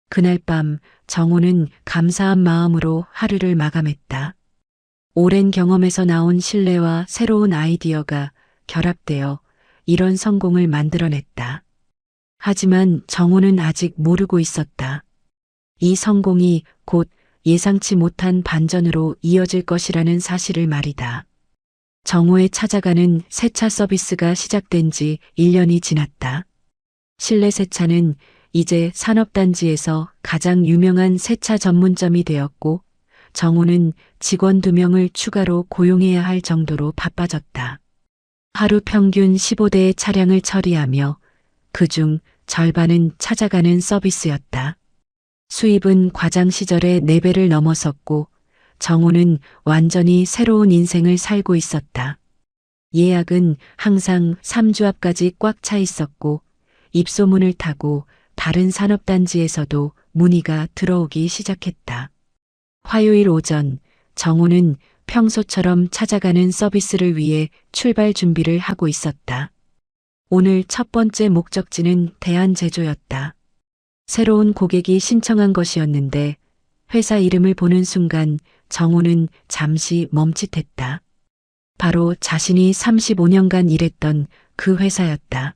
그날 밤 정호는 감사한 마음으로 하루를 마감했다. 오랜 경험에서 나온 신뢰와 새로운 아이디어가 결합되어 이런 성공을 만들어냈다. 하지만 정호는 아직 모르고 있었다. 이 성공이 곧 예상치 못한 반전으로 이어질 것이라는 사실을 말이다. 정호의 찾아가는 세차 서비스가 시작된 지 1년이 지났다. 실내 세차는 이제 산업단지에서 가장 유명한 세차 전문점이 되었고 정호는 직원 2명을 추가로 고용해야 할 정도로 바빠졌다. 하루 평균 15대의 차량을 처리하며 그중 절반은 찾아가는 서비스였다. 수입은 과장 시절의 4배를 넘어섰고 정호는 완전히 새로운 인생을 살고 있었다. 예약은 항상 3주 앞까지 꽉 차 있었고 입소문을 타고 다른 산업단지에서도 문의가 들어오기 시작했다. 화요일 오전 정호는 평소처럼 찾아가는 서비스를 위해 출발 준비를 하고 있었다. 오늘 첫 번째 목적지는 대한제조였다. 새로운 고객이 신청한 것이었는데 회사 이름을 보는 순간 정호는 잠시 멈칫했다. 바로 자신이 35년간 일했던 그 회사였다.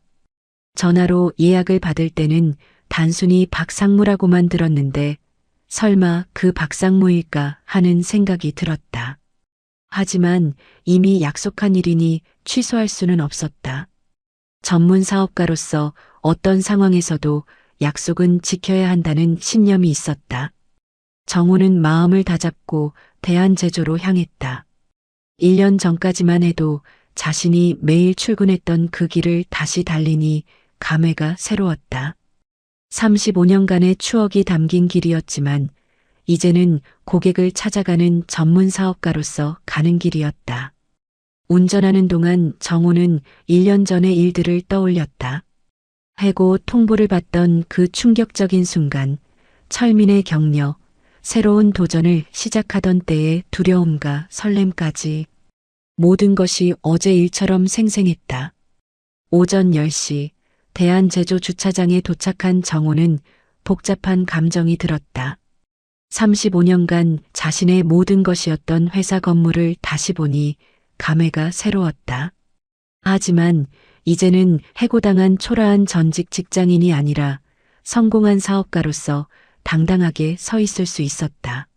전화로 예약을 받을 때는 단순히 박상무라고만 들었는데 설마 그 박상무일까 하는 생각이 들었다. 하지만 이미 약속한 일이니 취소할 수는 없었다. 전문 사업가로서 어떤 상황에서도 약속은 지켜야 한다는 신념이 있었다. 정호는 마음을 다잡고 대한제조로 향했다. 1년 전까지만 해도 자신이 매일 출근했던 그 길을 다시 달리니 감회가 새로웠다. 35년간의 추억이 담긴 길이었지만 이제는 고객을 찾아가는 전문 사업가로서 가는 길이었다. 운전하는 동안 정호는 1년 전의 일들을 떠올렸다. 해고 통보를 받던 그 충격적인 순간, 철민의 격려, 새로운 도전을 시작하던 때의 두려움과 설렘까지 모든 것이 어제 일처럼 생생했다. 오전 10시 대한제조주차장에 도착한 정호는 복잡한 감정이 들었다. 35년간 자신의 모든 것이었던 회사 건물을 다시 보니 감회가 새로웠다. 하지만 이제는 해고당한 초라한 전직 직장인이 아니라 성공한 사업가로서 당당하게 서 있을 수 있었다.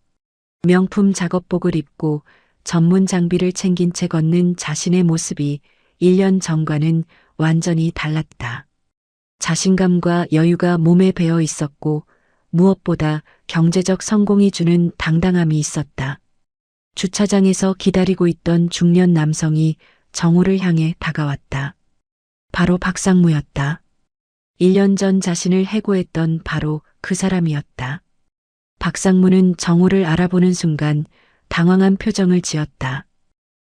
명품 작업복을 입고 전문 장비를 챙긴 채 걷는 자신의 모습이 1년 전과는 완전히 달랐다. 자신감과 여유가 몸에 배어 있었고 무엇보다 경제적 성공이 주는 당당함이 있었다. 주차장에서 기다리고 있던 중년 남성이 정호를 향해 다가왔다. 바로 박상무였다. 1년 전 자신을 해고했던 바로 그 사람이었다. 박상무는 정호를 알아보는 순간 당황한 표정을 지었다.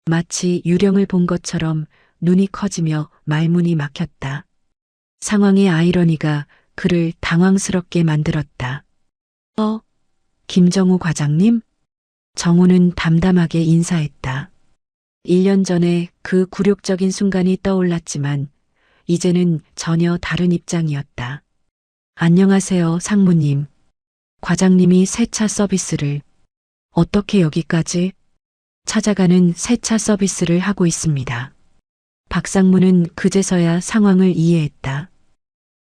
마치 유령을 본 것처럼 눈이 커지며 말문이 막혔다. 상황의 아이러니가 그를 당황스럽게 만들었다. 김정우 과장님? 정호는 담담하게 인사했다. 1년 전에 그 굴욕적인 순간이 떠올랐지만 이제는 전혀 다른 입장이었다. 안녕하세요, 상무님. 과장님이 세차 서비스를 어떻게 여기까지 찾아가는 세차 서비스를 하고 있습니다. 박상무는 그제서야 상황을 이해했다.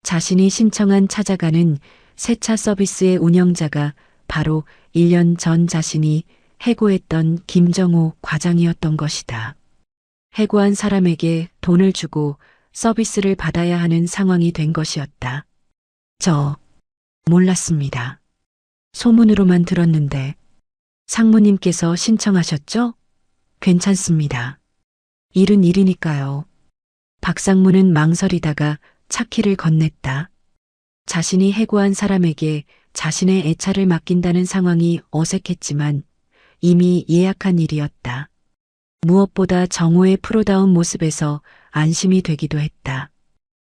자신이 신청한 찾아가는 세차 서비스의 운영자가 바로 1년 전 자신이 해고했던 김정호 과장이었던 것이다. 해고한 사람에게 돈을 주고 서비스를 받아야 하는 상황이 된 것이었다. 저 몰랐습니다. 소문으로만 들었는데 상무님께서 신청하셨죠? 괜찮습니다. 일은 일이니까요. 박상무는 망설이다가 차키를 건넸다. 자신이 해고한 사람에게 자신의 애차를 맡긴다는 상황이 어색했지만 이미 예약한 일이었다. 무엇보다 정호의 프로다운 모습에서 안심이 되기도 했다.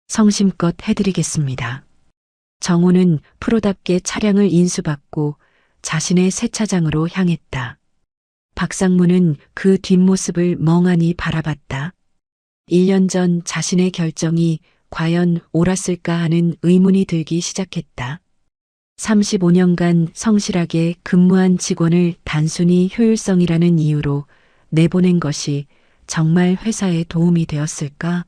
성심껏 해드리겠습니다. 정호는 프로답게 차량을 인수받고 자신의 세차장으로 향했다. 박상무는 그 뒷모습을 멍하니 바라봤다. 1년 전 자신의 결정이 과연 옳았을까 하는 의문이 들기 시작했다. 35년간 성실하게 근무한 직원을 단순히 효율성이라는 이유로 내보낸 것이 정말 회사에 도움이 되었을까?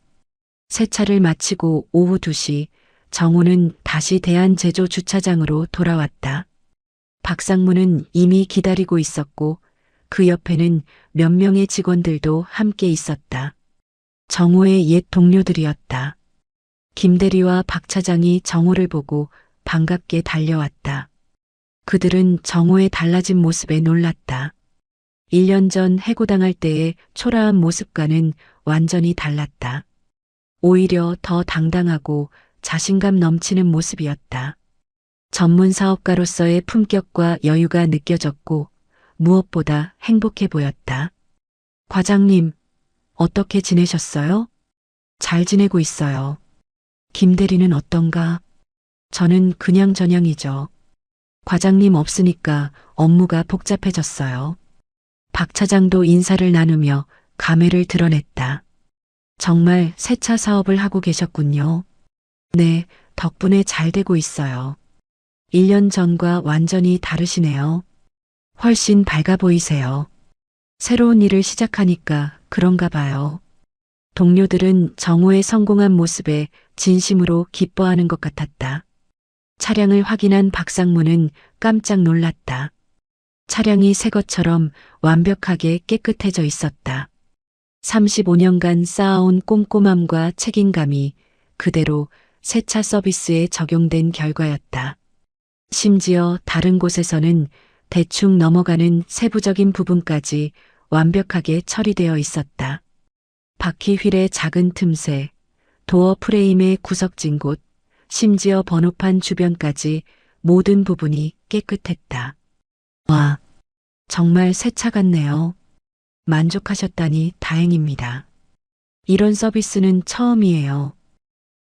세차를 마치고 오후 2시 정호는 다시 대한제조주차장으로 돌아왔다. 박상무는 이미 기다리고 있었고 그 옆에는 몇 명의 직원들도 함께 있었다. 정호의 옛 동료들이었다. 김대리와 박 차장이 정호를 보고 반갑게 달려왔다. 그들은 정호의 달라진 모습에 놀랐다. 1년 전 해고당할 때의 초라한 모습과는 완전히 달랐다. 오히려 더 당당하고 자신감 넘치는 모습이었다. 전문 사업가로서의 품격과 여유가 느껴졌고 무엇보다 행복해 보였다. 과장님, 어떻게 지내셨어요? 잘 지내고 있어요. 김대리는 어떤가? 저는 그냥저냥이죠. 과장님 없으니까 업무가 복잡해졌어요. 박 차장도 인사를 나누며 감회를 드러냈다. 정말 세차 사업을 하고 계셨군요. 네, 덕분에 잘 되고 있어요. 1년 전과 완전히 다르시네요. 훨씬 밝아 보이세요. 새로운 일을 시작하니까 그런가 봐요. 동료들은 정호의 성공한 모습에 진심으로 기뻐하는 것 같았다. 차량을 확인한 박상무는 깜짝 놀랐다. 차량이 새 것처럼 완벽하게 깨끗해져 있었다. 35년간 쌓아온 꼼꼼함과 책임감이 그대로 세차 서비스에 적용된 결과였다. 심지어 다른 곳에서는 대충 넘어가는 세부적인 부분까지 완벽하게 처리되어 있었다. 바퀴 휠의 작은 틈새, 도어 프레임의 구석진 곳, 심지어 번호판 주변까지 모든 부분이 깨끗했다. 와, 정말 새 차 같네요. 만족하셨다니 다행입니다. 이런 서비스는 처음이에요.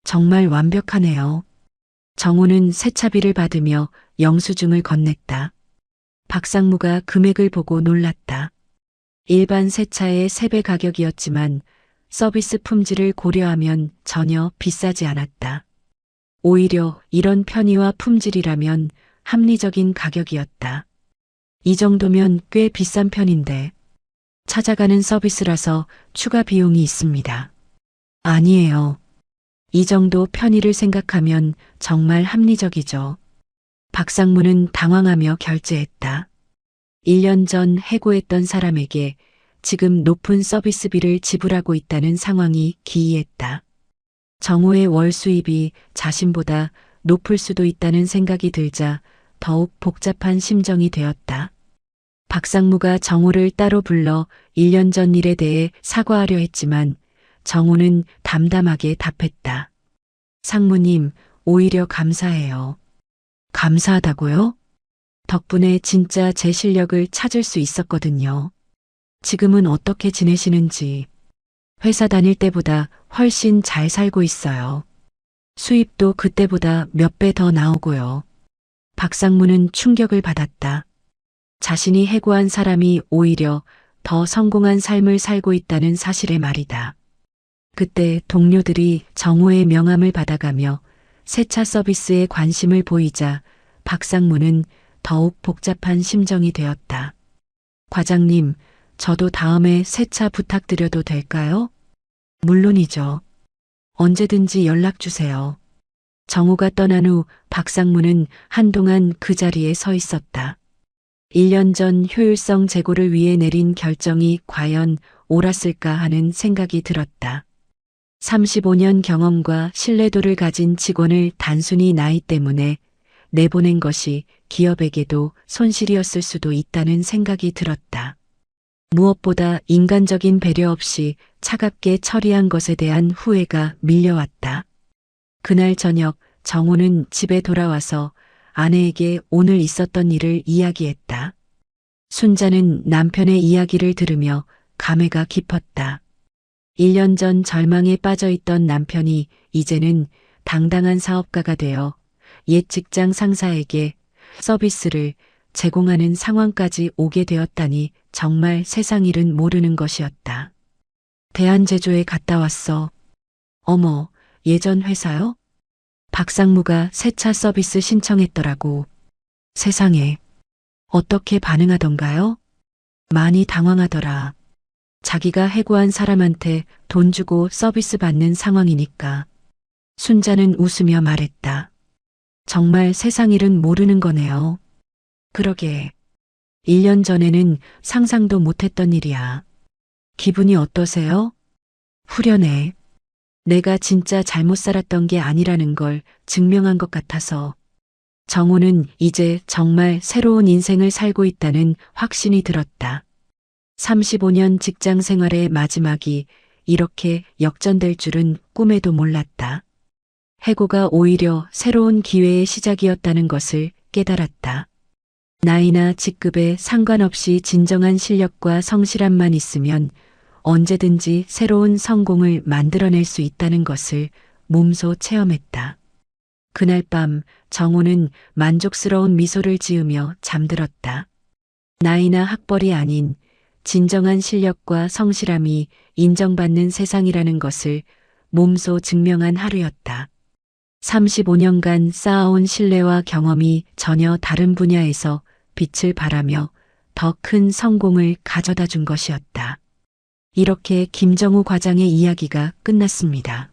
정말 완벽하네요. 정우는 세차비를 받으며 영수증을 건넸다. 박상무가 금액을 보고 놀랐다. 일반 세차의 3배 가격이었지만 서비스 품질을 고려하면 전혀 비싸지 않았다. 오히려 이런 편의와 품질이라면 합리적인 가격이었다. 이 정도면 꽤 비싼 편인데 찾아가는 서비스라서 추가 비용이 있습니다. 아니에요. 이 정도 편의를 생각하면 정말 합리적이죠. 박상무는 당황하며 결제했다. 1년 전 해고했던 사람에게 지금 높은 서비스비를 지불하고 있다는 상황이 기이했다. 정호의 월 수입이 자신보다 높을 수도 있다는 생각이 들자 더욱 복잡한 심정이 되었다. 박상무가 정호를 따로 불러 1년 전 일에 대해 사과하려 했지만 정호는 담담하게 답했다. 상무님, 오히려 감사해요. 감사하다고요? 덕분에 진짜 제 실력을 찾을 수 있었거든요. 지금은 어떻게 지내시는지. 회사 다닐 때보다 훨씬 잘 살고 있어요. 수입도 그때보다 몇 배 더 나오고요. 박상무는 충격을 받았다. 자신이 해고한 사람이 오히려 더 성공한 삶을 살고 있다는 사실의 말이다. 그때 동료들이 정호의 명함을 받아가며 세차 서비스에 관심을 보이자 박상무는 더욱 복잡한 심정이 되었다. 과장님, 저도 다음에 세차 부탁드려도 될까요? 물론이죠. 언제든지 연락 주세요. 정호가 떠난 후 박상무는 한동안 그 자리에 서 있었다. 1년 전 효율성 제고를 위해 내린 결정이 과연 옳았을까 하는 생각이 들었다. 35년 경험과 신뢰도를 가진 직원을 단순히 나이 때문에 내보낸 것이 기업에게도 손실이었을 수도 있다는 생각이 들었다. 무엇보다 인간적인 배려 없이 차갑게 처리한 것에 대한 후회가 밀려왔다. 그날 저녁 정호는 집에 돌아와서 아내에게 오늘 있었던 일을 이야기했다. 순자는 남편의 이야기를 들으며 감회가 깊었다. 1년 전 절망에 빠져있던 남편이 이제는 당당한 사업가가 되어 옛 직장 상사에게 서비스를 제공하는 상황까지 오게 되었다니 정말 세상 일은 모르는 것이었다. 대한제조에 갔다 왔어. 어머, 예전 회사요? 박상무가 세차 서비스 신청했더라고. 세상에, 어떻게 반응하던가요? 많이 당황하더라. 자기가 해고한 사람한테 돈 주고 서비스 받는 상황이니까. 순자는 웃으며 말했다. 정말 세상 일은 모르는 거네요. 그러게. 1년 전에는 상상도 못했던 일이야. 기분이 어떠세요? 후련해. 내가 진짜 잘못 살았던 게 아니라는 걸 증명한 것 같아서. 정호는 이제 정말 새로운 인생을 살고 있다는 확신이 들었다. 35년 직장 생활의 마지막이 이렇게 역전될 줄은 꿈에도 몰랐다. 해고가 오히려 새로운 기회의 시작이었다는 것을 깨달았다. 나이나 직급에 상관없이 진정한 실력과 성실함만 있으면 언제든지 새로운 성공을 만들어낼 수 있다는 것을 몸소 체험했다. 그날 밤 정호는 만족스러운 미소를 지으며 잠들었다. 나이나 학벌이 아닌 진정한 실력과 성실함이 인정받는 세상이라는 것을 몸소 증명한 하루였다. 35년간 쌓아온 신뢰와 경험이 전혀 다른 분야에서 빛을 발하며 더 큰 성공을 가져다 준 것이었다. 이렇게 김정우 과장의 이야기가 끝났습니다.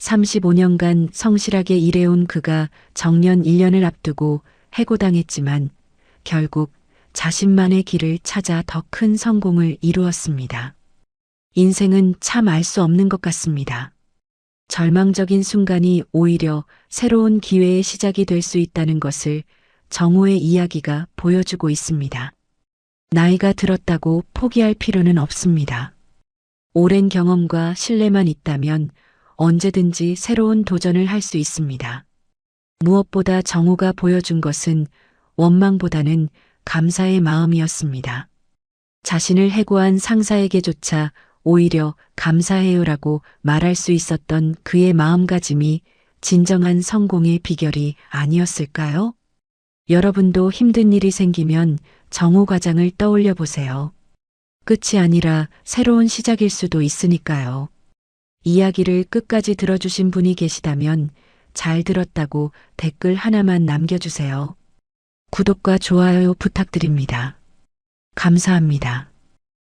35년간 성실하게 일해온 그가 정년 1년을 앞두고 해고당했지만 결국 자신만의 길을 찾아 더 큰 성공을 이루었습니다. 인생은 참 알 수 없는 것 같습니다. 절망적인 순간이 오히려 새로운 기회의 시작이 될 수 있다는 것을 정호의 이야기가 보여주고 있습니다. 나이가 들었다고 포기할 필요는 없습니다. 오랜 경험과 신뢰만 있다면 언제든지 새로운 도전을 할 수 있습니다. 무엇보다 정우가 보여준 것은 원망보다는 감사의 마음이었습니다. 자신을 해고한 상사에게조차 오히려 감사해요라고 말할 수 있었던 그의 마음가짐이 진정한 성공의 비결이 아니었을까요? 여러분도 힘든 일이 생기면 정우 과장을 떠올려 보세요. 끝이 아니라 새로운 시작일 수도 있으니까요. 이야기를 끝까지 들어주신 분이 계시다면 잘 들었다고 댓글 하나만 남겨주세요. 구독과 좋아요 부탁드립니다. 감사합니다.